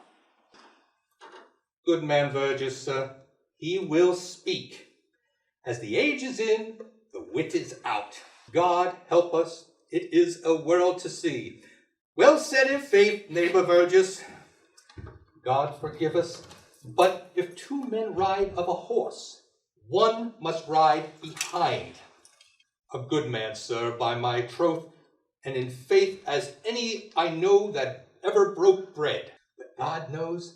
Good man Verges, sir. He will speak. As the age is in, the wit is out. God help us, it is a world to see. Well said in faith, neighbor Verges. God forgive us, but if two men ride of a horse, one must ride behind. A good man, sir, by my troth, and in faith as any I know that ever broke bread. But God knows,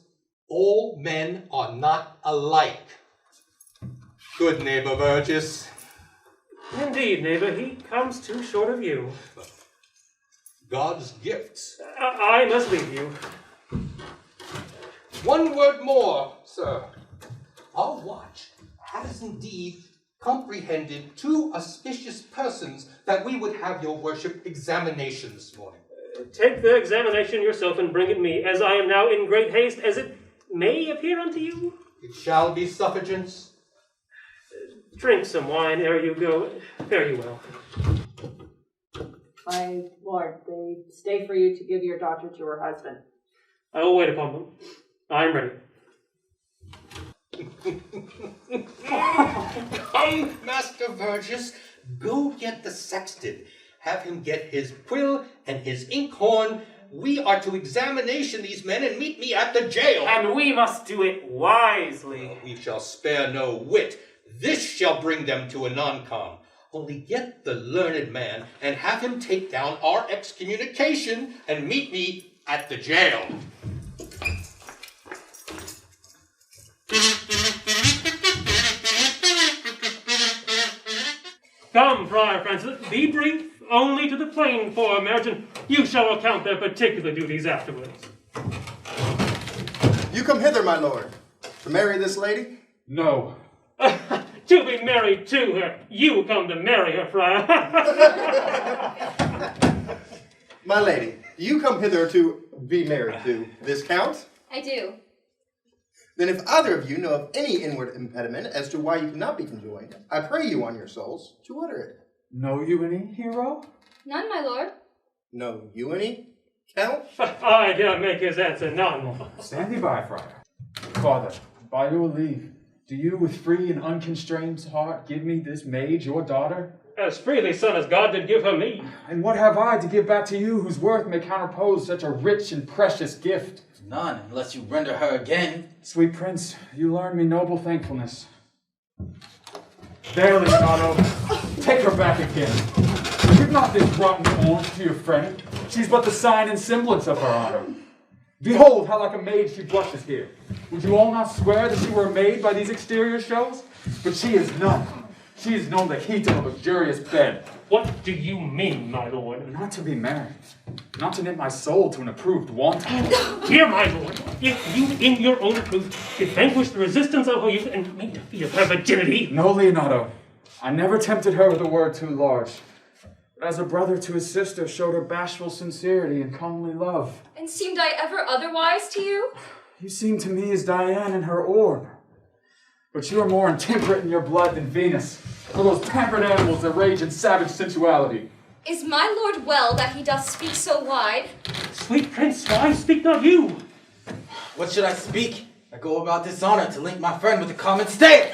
all men are not alike. Good neighbor Verges.
Indeed, neighbor, he comes too short of you.
God's gifts.
I must leave you.
One word more, sir. Our watch has indeed comprehended two auspicious persons that we would have your worship examination this morning.
Take the examination yourself and bring it me, as I am now in great haste, as it may appear unto you.
It shall be suffragance.
Drink some wine ere you go. Fare you well.
My lord, they stay for you to give your daughter to her husband.
I will wait upon them. I am ready.
Come, Master Verges, go get the sexton. Have him get his quill and his inkhorn. We are to examination these men and meet me at the jail.
And we must do it wisely.
We shall spare no wit. This shall bring them to a non-com. Only get the learned man and have him take down our excommunication and meet me at the jail.
Come, Friar Francis, be brief, only to the plain for marriage, and you shall account their particular duties afterwards.
You come hither, my lord, to marry this lady?
No.
To be married to her. You come to marry her, Friar.
My lady, do you come hither to be married to this count?
I do.
Then if either of you know of any inward impediment as to why you cannot be conjoined, I pray you on your souls to utter it.
Know you any, hero?
None, my lord.
Know you any, count?
I dare make his answer none.
Stand thee by, friar. Father, by your leave, do you with free and unconstrained heart give me this maid, your daughter?
As freely, son, as God did give her me.
And what have I to give back to you whose worth may counterpose such a rich and precious gift?
None, unless you render her again.
Sweet prince, you learn me noble thankfulness. There, Leonardo, take her back again. Give not this rotten orange to your friend. She's but the sign and semblance of her honor. Behold how like a maid she blushes here. Would you all not swear that she were a maid by these exterior shows? But she is none. She has known the heat of a luxurious bed.
What do you mean, my lord?
Not to be married. Not to knit my soul to an approved wanton.
Here, my lord, if you in your own truth did vanquish the resistance of her youth and made defeat of her virginity.
No, Leonardo. I never tempted her with a word too large. But as a brother to his sister showed her bashful sincerity and comely love.
And seemed I ever otherwise to you?
You seem to me as Diane in her orb. But you are more intemperate in your blood than Venus, or those pampered animals that rage in savage sensuality.
Is my lord well that he doth speak so wide?
Sweet prince, why speak not you?
What should I speak? I go about dishonor to link my friend with the common state.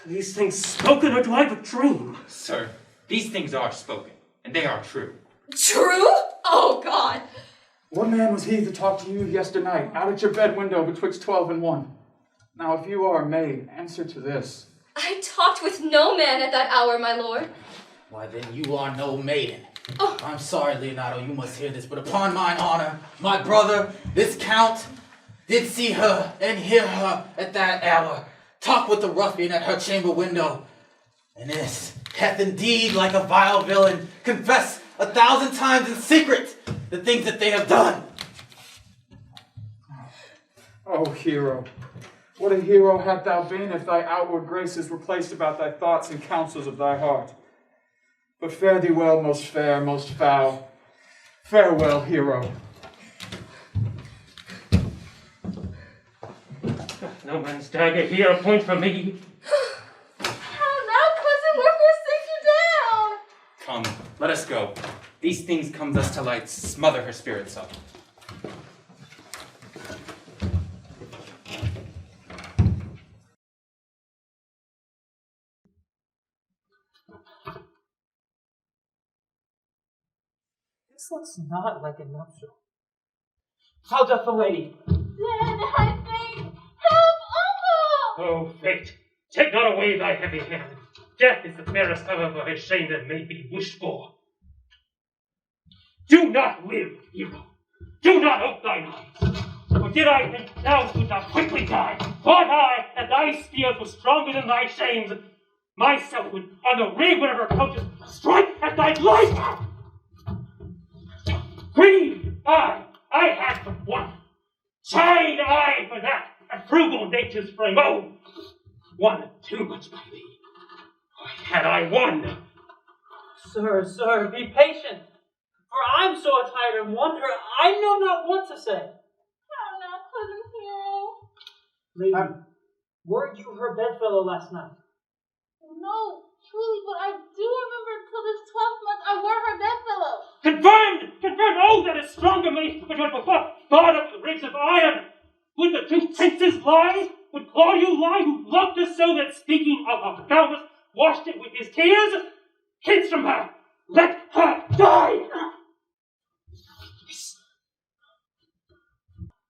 These things spoken, or do I but dream?
Sir, these things are spoken, and they are true.
True? Oh, God.
What man was he that talked to you yesternight, out at your bed window betwixt 12 and 1? Now, if you are a maid, answer to this.
I talked with no man at that hour, my lord.
Why, then you are no maiden. Oh. I'm sorry, Leonardo, you must hear this, but upon mine honor, my brother, this count, did see her and hear her at that hour talk with the ruffian at her chamber window. And this hath indeed, like a vile villain, confessed 1,000 times in secret the things that they have done.
Oh, hero. What a hero hadst thou been if thy outward graces were placed about thy thoughts and counsels of thy heart. But fare thee well, most fair, most foul. Farewell, hero.
No man's dagger here, point for me.
Let us go. These things come thus to light, smother her spirits up.
This looks not like a nuptial. How doth the lady?
Dead, I think. Help, uncle!
Oh, fate, take not away thy heavy hand. Death is the fairest however a shame that may be wished for. Do not live, hero. Do not ope thine eyes. For did I think thou wouldst not quickly die, thought I that thy spears were stronger than thy shames, myself would, on the rig whenever approaches, strike at thy life. Greed, I had but one. Chide I for that, and frugal nature's frame. Oh, one too much by thee. Had I won.
Sir, be patient. For I'm so tired and wonder, I know not what to say.
How now, cousin Hero?
Lady, weren't you her bedfellow last night?
No, truly, but I do remember till this 12th month I were her bedfellow.
Confirmed! Confirmed! Oh, that is stronger me which went before. God of the ribs of iron! Would the two princes lie? Would Claudio lie, who loved us so that, speaking of her foulness, washed it with his tears? Hence from her! Let her die!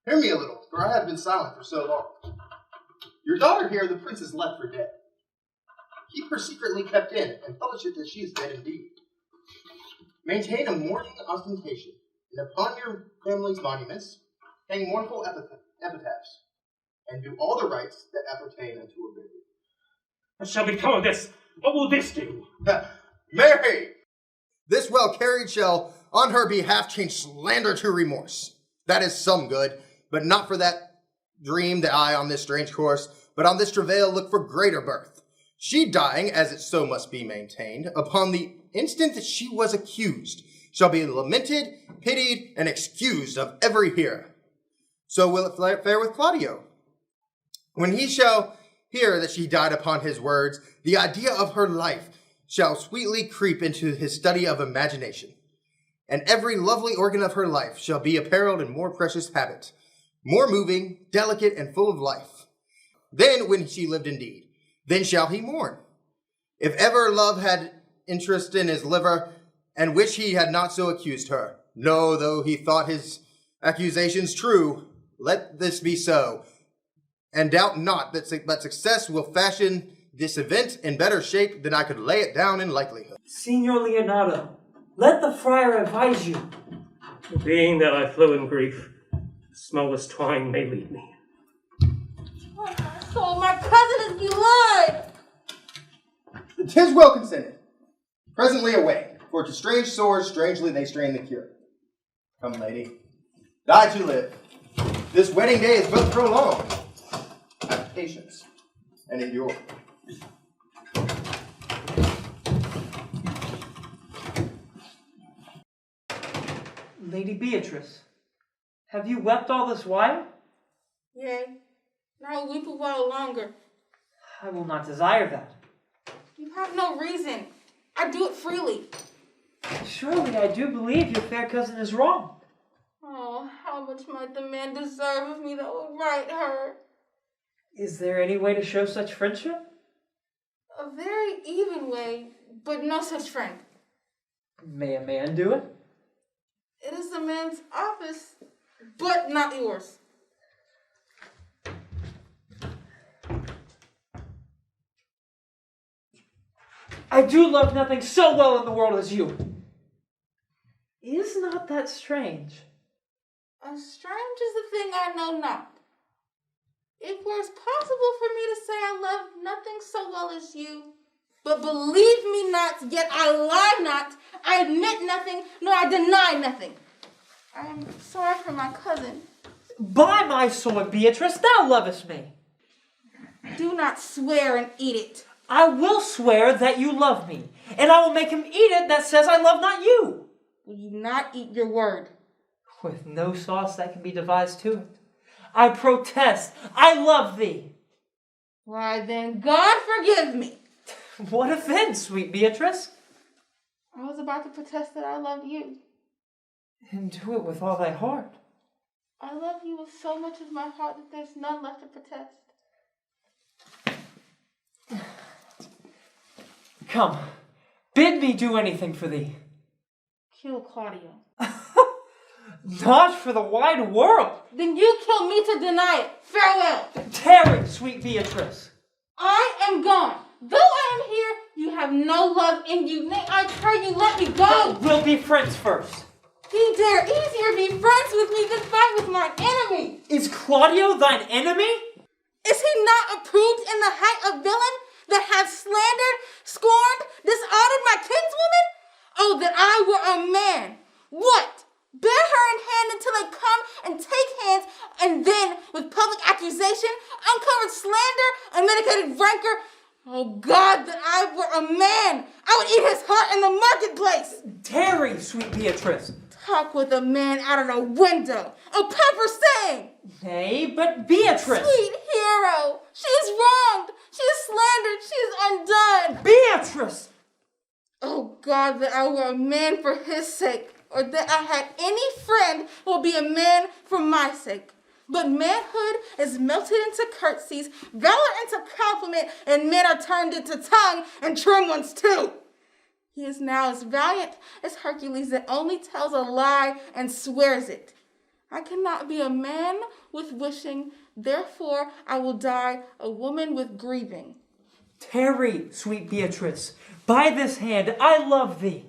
Hear me a little, for I have been silent for so long. Your daughter here, the princess, left for dead. Keep her secretly kept in, and publish it that she is dead indeed. Maintain a mourning ostentation, and upon your family's monuments, hang mournful epitaphs, and do all the rites that appertain unto a burial.
What shall become of this? What will this do?
Mary! This well carried shall, on her behalf, change slander to remorse. That is some good, but not for that dream that I on this strange course, but on this travail look for greater birth. She dying, as it so must be maintained, upon the instant that she was accused, shall be lamented, pitied, and excused of every hearer. So will it fare with Claudio. When he shall hear that she died upon his words, the idea of her life shall sweetly creep into his study of imagination, and every lovely organ of her life shall be apparelled in more precious habit, more moving, delicate, and full of life. Then, when she lived indeed, then shall he mourn. If ever love had interest in his liver, and wish he had not so accused her, no, though he thought his accusations true, let this be so, and doubt not that success will fashion this event in better shape than I could lay it down in likelihood.
Signor Leonardo, let the friar advise you.
Being that I flow in grief, the smallest twine may lead me.
So my cousin is beloved.
'Tis well consented. Presently away, for to strange sores strangely they strain the cure. Come, lady, die to live. This wedding day is but prolonged. Have patience and endure.
Lady Beatrice, have you wept all this while?
Yea, and I will weep a while longer.
I will not desire that.
You have no reason. I do it freely.
Surely I do believe your fair cousin is wrong.
Oh, how much might the man deserve of me that would right her?
Is there any way to show such friendship?
A very even way, but no such friend.
May a man do it?
It is a man's office, but not yours.
I do love nothing so well in the world as you. Is not that strange?
As strange as the thing I know not. It were possible for me to say I love nothing so well as you, but believe me not, yet I lie not, I admit nothing, nor I deny nothing. I am sorry for my cousin.
By my sword, Beatrice, thou lovest me.
Do not swear and eat it.
I will swear that you love me, and I will make him eat it that says I love not you.
Will you not eat your word?
With no sauce that can be devised to it. I protest, I love thee.
Why then, God forgive me.
What offense, sweet Beatrice?
I was about to protest that I love you.
And do it with all thy heart.
I love you with so much of my heart that there's none left to protest.
Come, bid me do anything for thee.
Kill Claudio.
Not for the wide world.
Then you kill me to deny it. Farewell.
Tarry, sweet Beatrice.
I am gone. Though I am here, you have no love in you. Nay, I pray you let me go.
We'll be friends first.
You dare easier be friends with me than fight with my enemy.
Is Claudio thine enemy?
Is he not approved in the height of villain that hath slandered, scorned, dishonored my kinswoman? Oh, that I were a man. What? Bear her in hand until they come and take hands, and then, with public accusation, uncovered slander, unmitigated rancor. Oh God, that I were a man! I would eat his heart in the marketplace!
Tarry, sweet Beatrice.
Talk with a man out of the window. A proper saying!
Nay, but Beatrice!
Sweet hero! She is wronged! She is slandered! She is undone!
Beatrice!
Oh God, that I were a man for his sake, or that I had any friend who will be a man for my sake. But manhood is melted into curtsies, valor into compliment, and men are turned into tongue, and trim ones too. He is now as valiant as Hercules that only tells a lie and swears it. I cannot be a man with wishing, therefore I will die a woman with grieving.
Tarry, sweet Beatrice. By this hand, I love thee.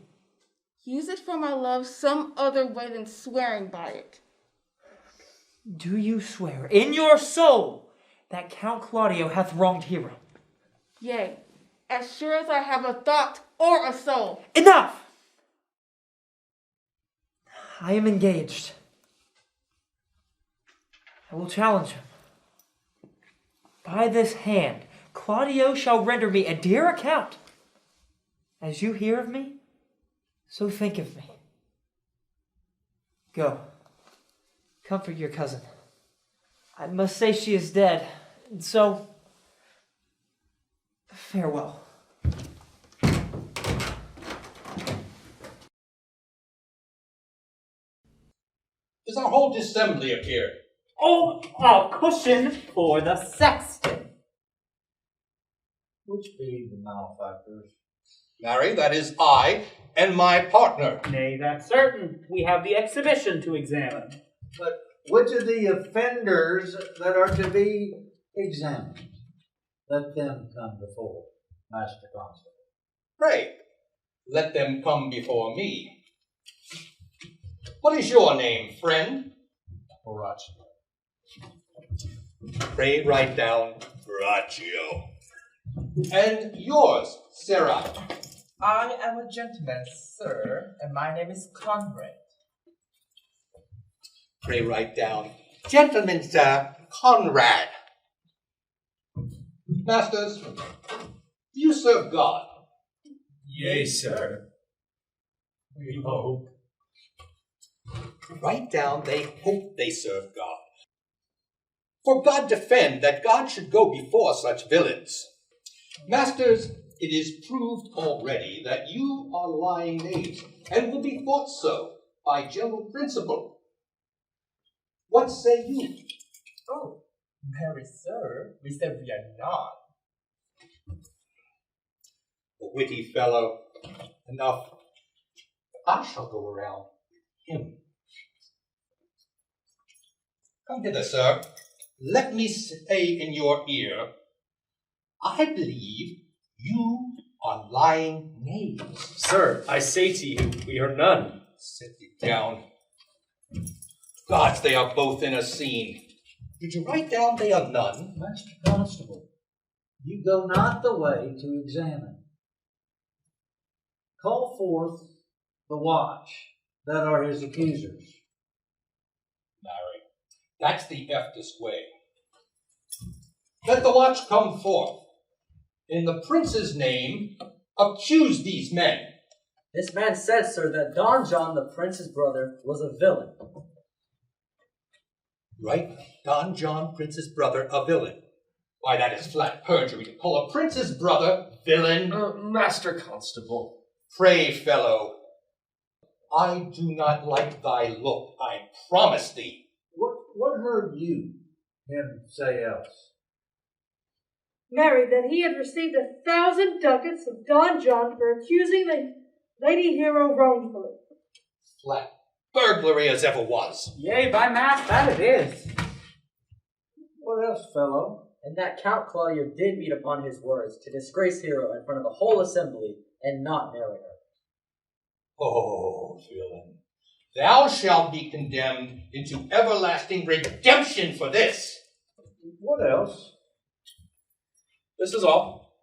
Use it for my love some other way than swearing by it.
Do you swear in your soul that Count Claudio hath wronged Hero?
Yea, as sure as I have a thought or a soul.
Enough! I am engaged. I will challenge him. By this hand, Claudio shall render me a dear account. As you hear of me, so think of me. Go. Comfort your cousin. I must say she is dead, and so farewell.
Is our whole dissembly appeared?
Oh, a cushion for the sexton.
Which be the malefactors?
Marry, that is I and my partner.
Nay, that's certain. We have the exhibition to examine.
But which of the offenders that are to be examined? Let them come before Master Constable.
Pray, let them come before me. What is your name, friend?
Horatio.
Pray write down Horatio. And yours, Sarah?
I am a gentleman, sir, and my name is Conrad.
Pray write down Gentleman, sir, Conrad. Masters, do you serve God?
Yea, sir. We hope.
Write down they hope they serve God. For God defend that God should go before such villains. Masters, it is proved already that you are lying knaves, and will be thought so by general principle. What say you?
Oh, marry, sir, we said we are not.
A witty fellow. Enough. I shall go around him. Come hither, sir. Let me say in your ear, I believe you are lying knaves.
Sir, I say to you, we are none.
Sit you down. Gods, they are both in a scene. Did you write down they are none?
Master Constable, you go not the way to examine. Call forth the watch that are his accusers.
Marry, that's the eftest way. Let the watch come forth. In the prince's name, accuse these men.
This man says, sir, that Don John, the prince's brother, was a villain.
Right? Don John, prince's brother, a villain. Why, that is flat perjury to call a prince's brother villain.
Master Constable.
Pray, fellow, I do not like thy look, I promise thee.
What heard you him say else?
Married that he had received 1,000 ducats of Don John for accusing the lady hero wrongfully.
Flat burglary as ever was.
Yea, by mass, that it is.
What else, fellow?
And that Count Claudio did meet upon his words to disgrace Hero in front of the whole assembly and not marry her.
Oh, villain, thou shalt be condemned into everlasting redemption for this.
What else?
This is all.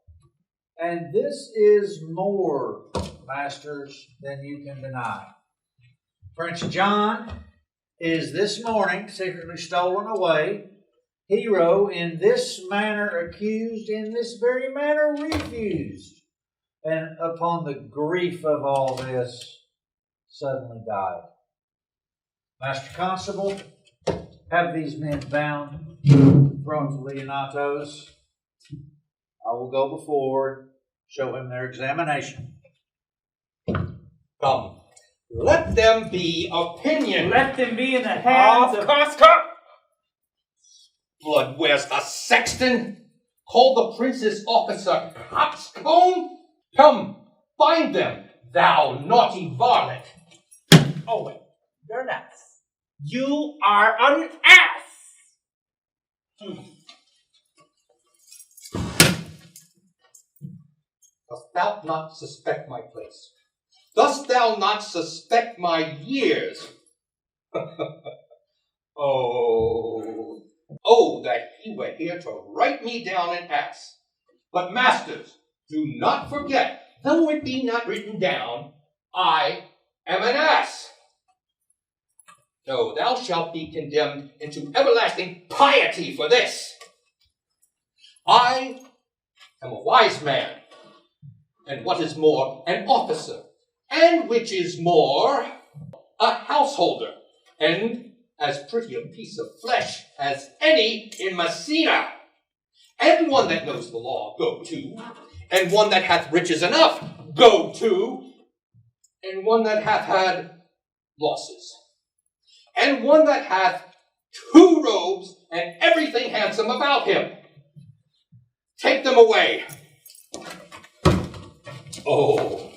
And this is more, masters, than you can deny. Prince John is this morning secretly stolen away. Hero in this manner accused, in this very manner refused. And upon the grief of all this, suddenly died. Master Constable, have these men bound, thrown to Leonatos. I will go before, show him their examination.
Come, let them be opinion.
Let them be in the hands of...
Blood, where's the sexton? Call the prince's officer coxcomb? Come, find them, thou naughty varlet.
Oh, wait, you're an ass.
You are an ass!
Dost thou not suspect my place? Dost thou not suspect my years? Oh, that he were here to write me down an ass. But masters, do not forget, though it be not written down, I am an ass. No, thou shalt be condemned into everlasting piety for this. I am a wise man, and what is more, an officer, and which is more, a householder, and as pretty a piece of flesh as any in Messina, and one that knows the law, go to, and one that hath riches enough, go to, and one that hath had losses, and one that hath 2 robes and everything handsome about him. Take them away. Oh,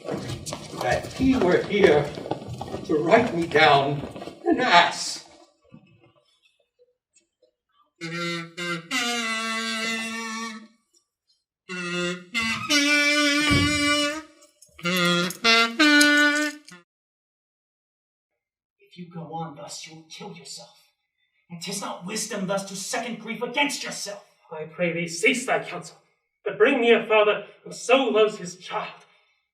that he were here to write me down an ass.
If you go on thus, you will kill yourself. And 'tis not wisdom thus to second grief against yourself.
I pray thee, cease thy counsel, but bring me a father who so loves his child.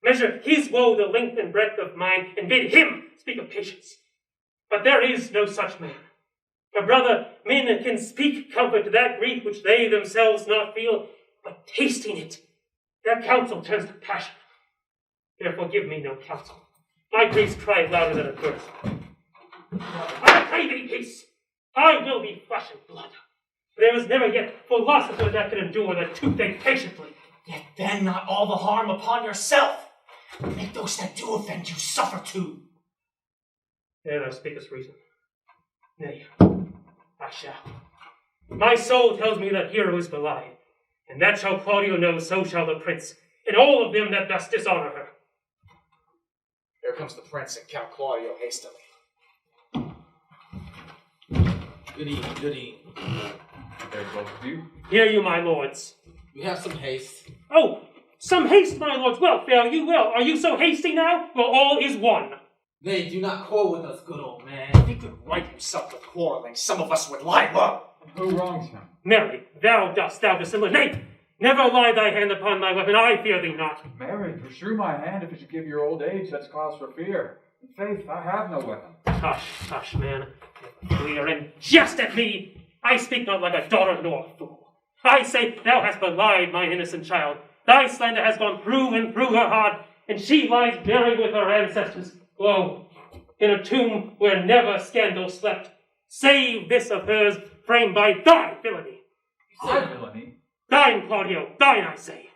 Measure his woe the length and breadth of mine, and bid him speak of patience. But there is no such man. For, brother, men can speak comfort to that grief which they themselves not feel, but tasting it, their counsel turns to passion. Therefore give me no counsel. My griefs cry louder than a curse. I pray thee, peace. I will be flesh and blood. There was never yet philosopher that could endure the toothache patiently.
Yet then not all the harm upon yourself. Make those that do offend you suffer too.
There thou speakest reason. Nay, I shall. My soul tells me that Hero is belied, and that shall Claudio know, so shall the prince, and all of them that thus dishonor her.
Here comes the prince and Count Claudio hastily.
Good evening, good evening.
There's both of you.
Hear you, my lords.
We have some haste.
Oh, some haste, my lords. Well, fare you well. Are you so hasty now? Well, all is one.
Nay, do not quarrel with us, good old man.
If he could right himself with quarreling, some of us would lie low.
Who wrongs him?
Mary, thou dissemble. Nay, never lie thy hand upon my weapon. I fear thee not.
Mary, pursue my hand if it should give your old age. That's cause for fear. In faith, I have no weapon.
Hush, hush, man. Fleer and jest at me. I speak not like a daughter nor a fool. I say thou hast belied mine innocent child. Thy slander has gone through and through her heart, and she lies buried with her ancestors. Lo, in a tomb where never scandal slept, save this of hers framed by thy villainy.
My villainy?
Thine, Claudio, thine, I say.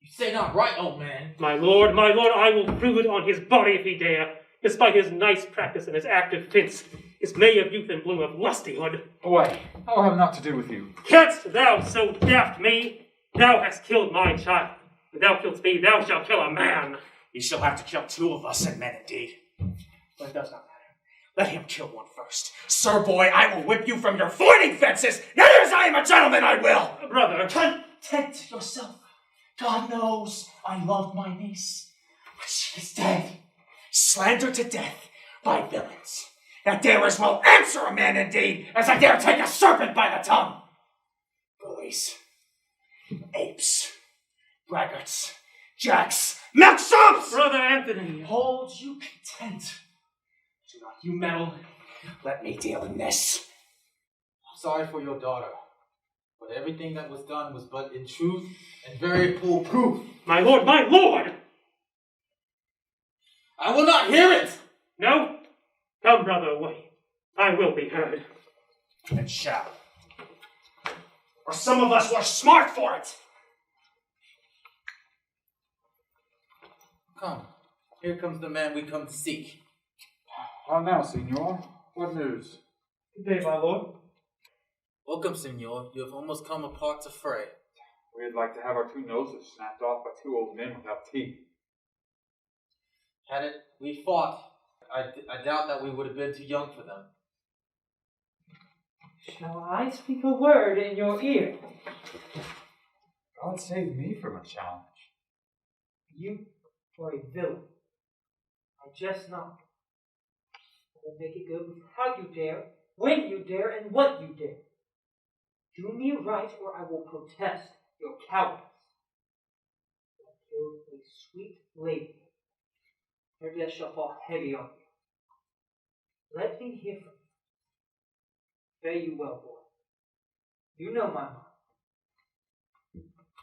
You say not right, old man.
My lord, I will prove it on his body if he dare, despite his nice practice and his active fence, his May of youth and bloom of lustihood.
Away, I'll have naught to do with you.
Canst thou so daft me? Thou hast killed my child. If thou killst me, thou shalt kill a man.
You shall have to kill 2 of us, said men indeed. But it does not matter. Let him kill one first. Sir boy, I will whip you from your fighting fences. Now as I am a gentleman, I will.
Brother.
Content yourself. God knows I love my niece. But she is dead. Slandered to death by villains. That dare as well answer a man indeed as I dare take a serpent by the tongue. Bullies. Apes. Braggarts. Jacks. Milksops!
Brother Anthony.
Hold you content. Do not you meddle. Let me deal in this.
I'm sorry for your daughter, but everything that was done was but in truth and very full proof.
My lord, my lord!
I will not hear it!
No? Come, brother, away. I will be heard.
And shall. Or some of us were smart for it.
Come, here comes the man we come to seek.
How now, Signor? What news?
Good day, my lord.
Welcome, Signor. You have almost come apart to fray.
We'd like to have our 2 noses snapped off by 2 old men without teeth.
Had we fought, I doubt that we would have been too young for them.
Shall I speak a word in your ear?
God save me from a challenge.
You are a villain. I jest not. I will make it good with how you dare, when you dare, and what you dare. Do me right, or I will protest your cowardice. You have killed a sweet lady. Her death shall fall heavy on you. Let me hear from you. Fare you well, boy. You know my mind.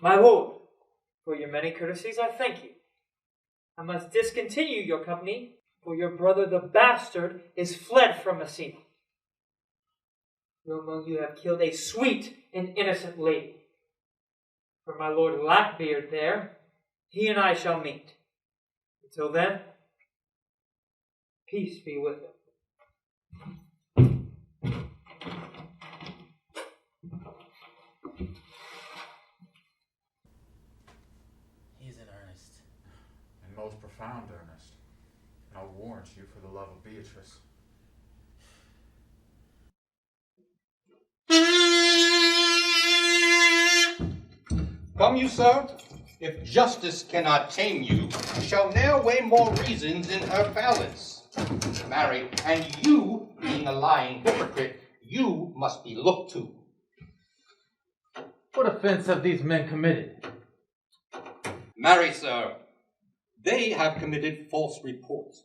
My lord, for your many courtesies I thank you. I must discontinue your company, for your brother the bastard is fled from Messina. Who among you have killed a sweet and innocent lady? For my lord Lackbeard there, he and I shall meet. Until then, peace be with him.
He's in earnest.
In most profound earnest. And I'll warrant you for the love of Beatrice.
Come you, sir? If justice cannot tame you, shall ne'er weigh more reasons in her balance. Marry, and you, being a lying hypocrite, you must be looked to.
What offense have these men committed?
Marry, sir, they have committed false reports.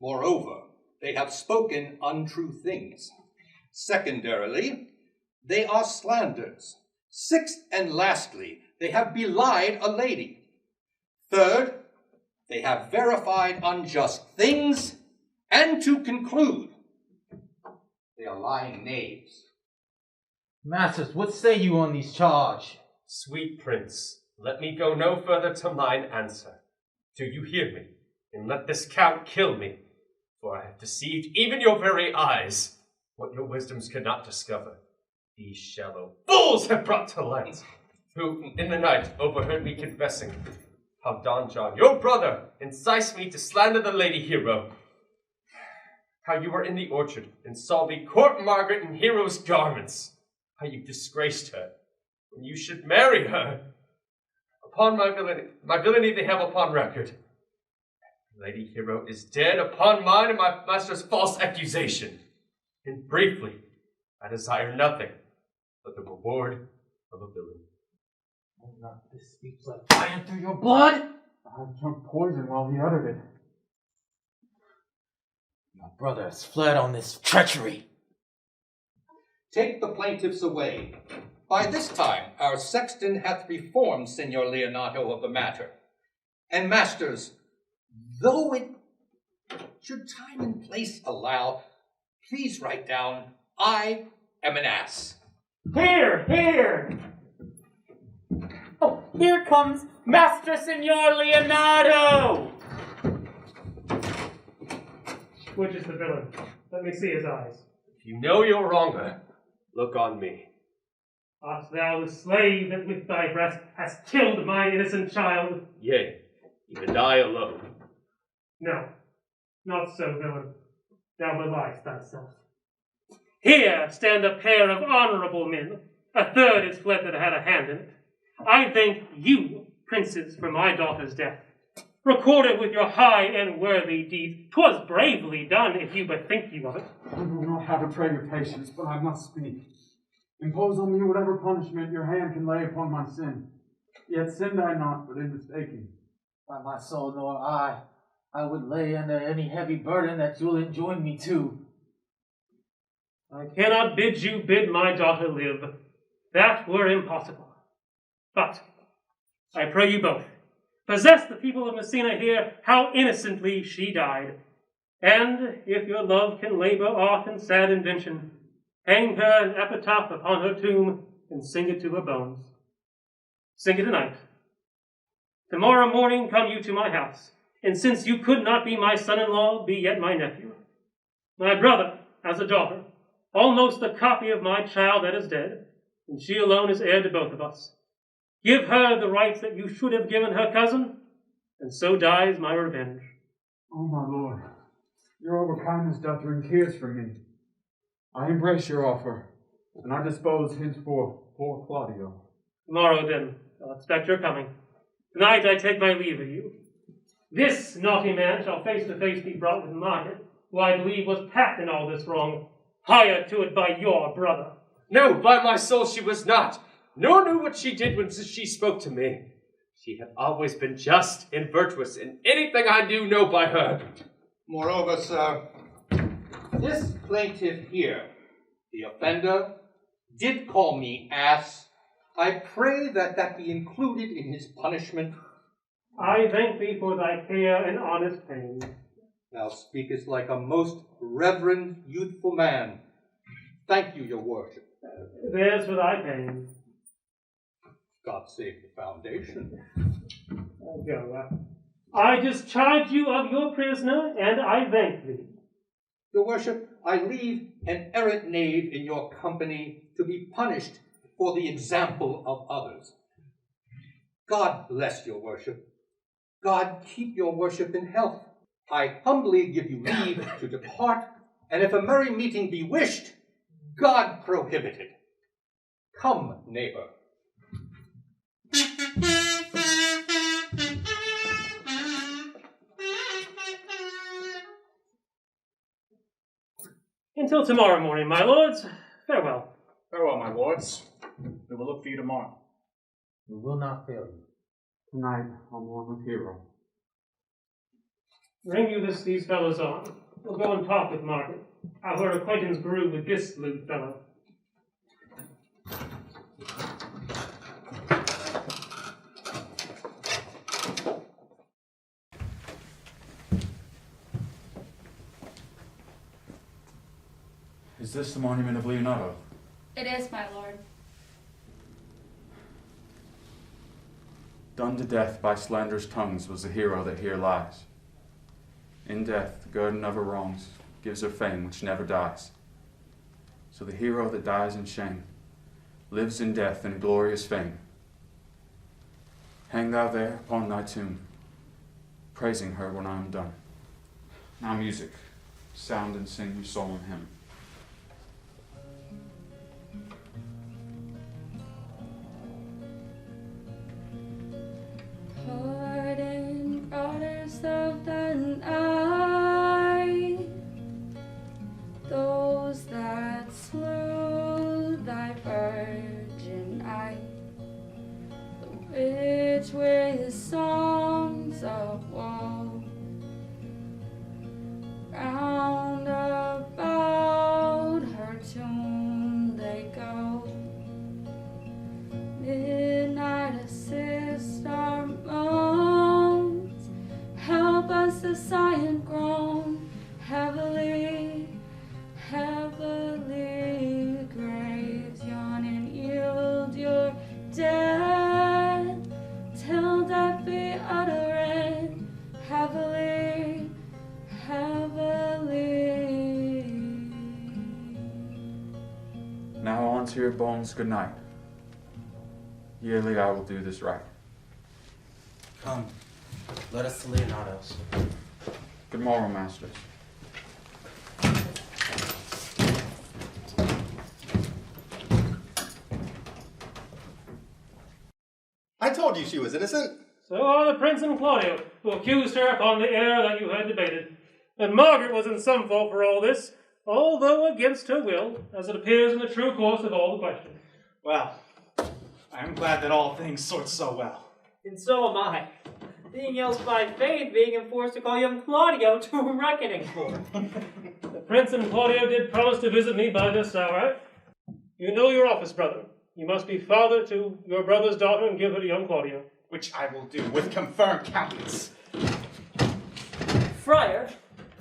Moreover, they have spoken untrue things. Secondarily, they are slanders. Sixth and lastly, they have belied a lady. Third, they have verified unjust things. And to conclude, they are lying knaves.
Masters, what say you on these charge?
Sweet prince, let me go no further to mine answer. Do you hear me? And let this count kill me, for I have deceived even your very eyes. What your wisdoms cannot discover, these shallow fools have brought to light, who in the night overheard me confessing how Don John, your brother, incited me to slander the lady Hero. How you were in the orchard and saw me court Margaret in Hero's garments. How you disgraced her when you should marry her. Upon my villainy they have upon record. Lady Hero is dead upon mine and my master's false accusation. And briefly, I desire nothing but the reward of a villain.
Will not this speech like fire through your blood?
I drunk poison while he uttered it.
My brother has fled on this treachery.
Take the plaintiffs away. By this time, our sexton hath reformed Signor Leonato of the matter. And masters, though it should time and place allow, please write down, I am an ass.
Here! Oh,
Here comes Master Signor Leonardo!
Which is the villain? Let me see his eyes.
If you know your wronger, look on me.
Art thou the slave that with thy breast hast killed my innocent child?
Yea, even I alone.
No, not so, villain. Thou beliest thyself. Here stand a pair of honorable men. A third is fled that had a hand in it. I thank you, princes, for my daughter's death. Recorded with your high and worthy deeds, 'twas bravely done, if you but think you of it.
I know not how to pray your patience, but I must speak. Impose on me whatever punishment your hand can lay upon my sin. Yet sinned I not, but in mistaking.
By my soul, nor I would lay under any heavy burden that you'll enjoin me to.
I cannot bid you bid my daughter live. That were impossible. But I pray you both, possess the people of Messina here how innocently she died. And if your love can labor aught in sad invention, hang her an epitaph upon her tomb and sing it to her bones. Sing it tonight. Tomorrow morning come you to my house, and since you could not be my son-in-law, be yet my nephew. My brother has a daughter, almost the copy of my child that is dead, and she alone is heir to both of us. Give her the rights that you should have given her cousin, and so dies my revenge.
Oh, my lord, your overkindness doth wring tears from me. I embrace your offer, and I dispose henceforth poor Claudio.
Tomorrow, then, I'll expect your coming. Tonight I take my leave of you. This naughty man shall face to face be brought with Margaret, who I believe was packed in all this wrong, hired to it by your brother.
No, by my soul she was not, nor knew what she did when she spoke to me. She had always been just and virtuous, and anything I do know by her.
Moreover, sir, this plaintiff here, the offender, did call me ass. I pray that be included in his punishment.
I thank thee for thy care and honest pain.
Thou speakest like a most reverend, youthful man. Thank you, your worship.
There's for thy pain.
God save the foundation.
Go. I discharge you of your prisoner, and I thank thee.
Your worship, I leave an errant knave in your company to be punished for the example of others. God bless your worship. God keep your worship in health. I humbly give you leave to depart, and if a merry meeting be wished, God prohibit it. Come, neighbor.
Until tomorrow morning, my lords, farewell.
Farewell, my lords. We will look for you tomorrow.
We will not fail you.
Tonight, I'll mourn with Hero.
Bring you these fellows on. We'll go and talk with Margaret, how her acquaintance grew with this lewd fellow.
Is this the monument of Leonardo?
It is, my lord.
Done to death by slanderous tongues was the hero that here lies. In death, the guerdon of her wrongs gives her fame which never dies. So the hero that dies in shame lives in death in glorious fame. Hang thou there upon thy tomb, praising her when I am done. Now music, sound and sing your solemn hymn.
Pardon, brothers of the night, those that slew thy virgin eye, rich with songs of woe, round about her tomb they go. Midnight assist our moans, help us to sigh and groan, heavily, heavily graves yawn and yield your dead
to your bones good night. Yearly I will do this right.
Come, let us to Leonardo's.
Good morrow, masters.
I told you she was innocent.
So are the Prince and Claudio, who accused her upon the air that you had debated. And Margaret was in some fault for all this, although against her will, as it appears in the true course of all the questions.
Well, I am glad that all things sort so well.
And so am I. Being else by faith, being enforced to call young Claudio to a reckoning for.
The Prince and Claudio did promise to visit me by this hour. You know your office, brother. You must be father to your brother's daughter and give her to young Claudio.
Which I will do with confirmed countenance.
Friar,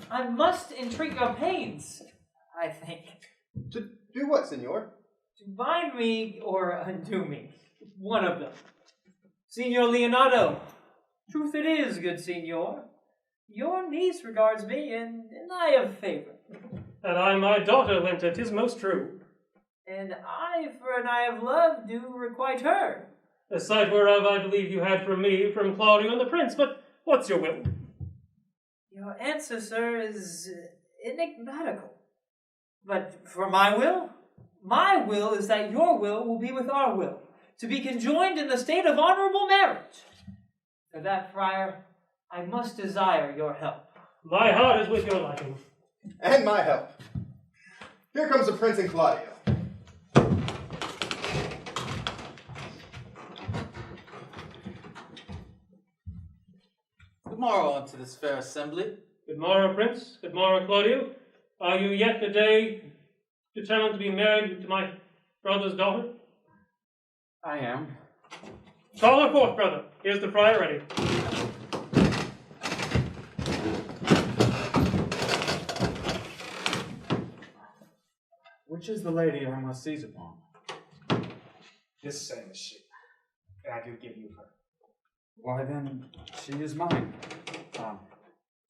I must entreat your pains, I think.
To do what, senor?
To bind me or undo me. One of them. Signor Leonardo, truth it is, good signor. Your niece regards me in eye of favor.
And I my daughter, Linta, 'tis most true.
And I, for an eye of love, do requite her.
A sight whereof I believe you had from me, from Claudio and the Prince, but what's your will?
Your answer, sir, is enigmatical. But for my will is that your will be with our will, to be conjoined in the state of honorable marriage. For that, friar, I must desire your help.
My heart is with your liking.
And my help. Here comes the Prince and Claudio.
Good morrow unto this fair assembly.
Good morrow, Prince. Good morrow, Claudio. Are you yet today determined to be married to my brother's daughter?
I am.
Call her forth, brother. Here's the friar ready.
Which is the lady I must seize upon?
This same is she, and I do give you her.
Why then, she is mine.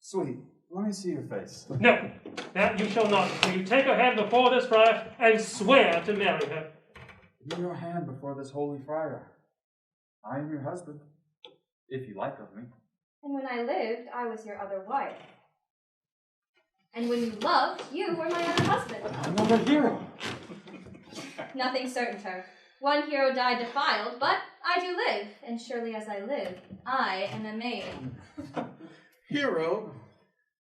Sweet, let me see your face.
No, that you shall not. Will you take her hand before this friar and swear to marry her?
Give your hand before this holy friar. I am your husband, if you like of me.
And when I lived, I was your other wife. And when you loved, you were my other husband.
Another hero.
Nothing certain, sir. One hero died defiled, but I do live, and surely as I live, I am a maid.
Hero?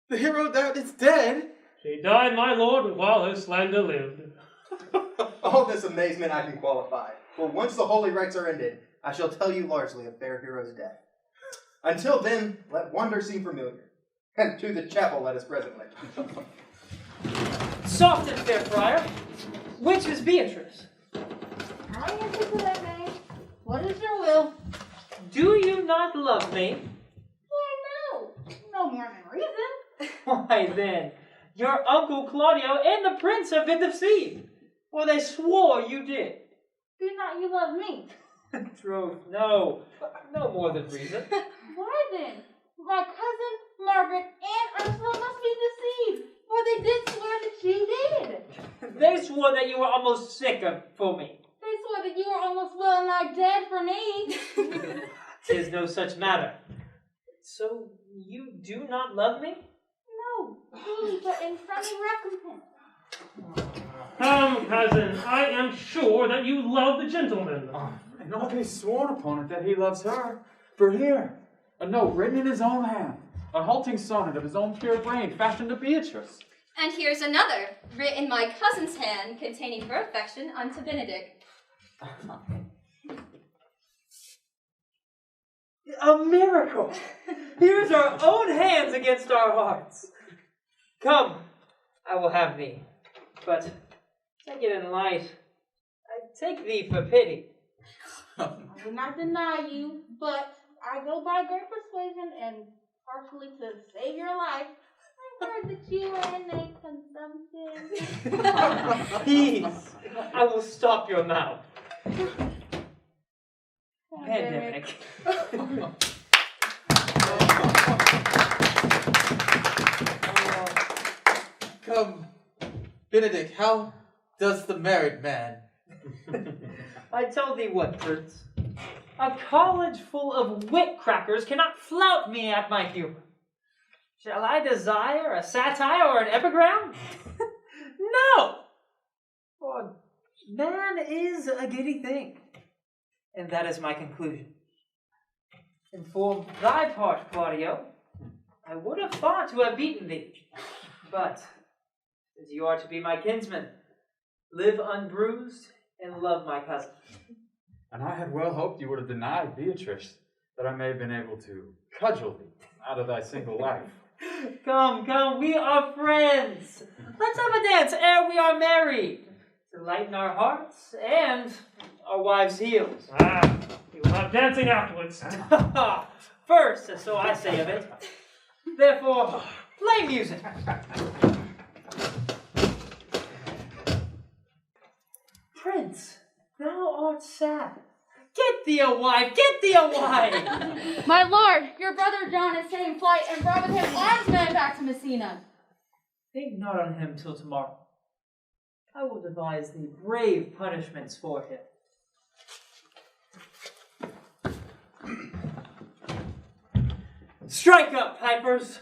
The hero that is dead?
She died, my lord, while her slander lived.
All this amazement I can qualify, for once the holy rites are ended, I shall tell you largely of fair hero's death. Until then, let wonder seem familiar, and to the chapel let us presently.
Soft and fair friar, which is Beatrice?
I answer to that name. What is your will?
Do you not love me?
Why, no. No more than reason.
Why then, your uncle Claudio and the prince have been deceived. Well, they swore you did.
Do not you love me?
Troth, no. No more than reason.
Why then? My cousin, Margaret, and Ursula must be deceived, for they did swear that you did.
They swore that you were almost sick of for me.
They swore that you were almost well nigh dead for me.
'Tis no such matter. So you do not love me?
No, truly, but in friendly recompense.
Come, cousin, I am sure that you love the gentleman.
And not be sworn upon it that he loves her. For here, a note written in his own hand, a halting sonnet of his own pure brain, fashioned to Beatrice.
And here's another, writ in my cousin's hand, containing her affection unto Benedict.
A miracle! Here's our own hands against our hearts. Come, I will have thee. But take it in light. I take thee for pity.
I will not deny you, but I go by great persuasion and partially to save your life. I heard that you were in a consumption.
Peace. I will stop your mouth.
Pandemic.
Come, Benedict, how does the married man
I tell thee what, Prince. A college full of wit crackers cannot flout me at my humor. Shall I desire a satire or an epigram? No! For man is a giddy thing. And that is my conclusion. And for thy part, Claudio, I would have thought to have beaten thee. But, as you are to be my kinsman, live unbruised and love my cousin.
And I had well hoped you would have denied Beatrice, that I may have been able to cudgel thee out of thy single life.
Come, we are friends. Let's have a dance ere we are married, to lighten our hearts and our wives' heels.
We will have dancing afterwards.
First, so I say of it. Therefore, play music. Prince, thou art sad. Get thee a wife! Get thee a wife!
My lord, your brother John is taking flight and brought with him armed men back to Messina.
Think not on him till tomorrow. I will devise thee brave punishments for him. Strike up, pipers!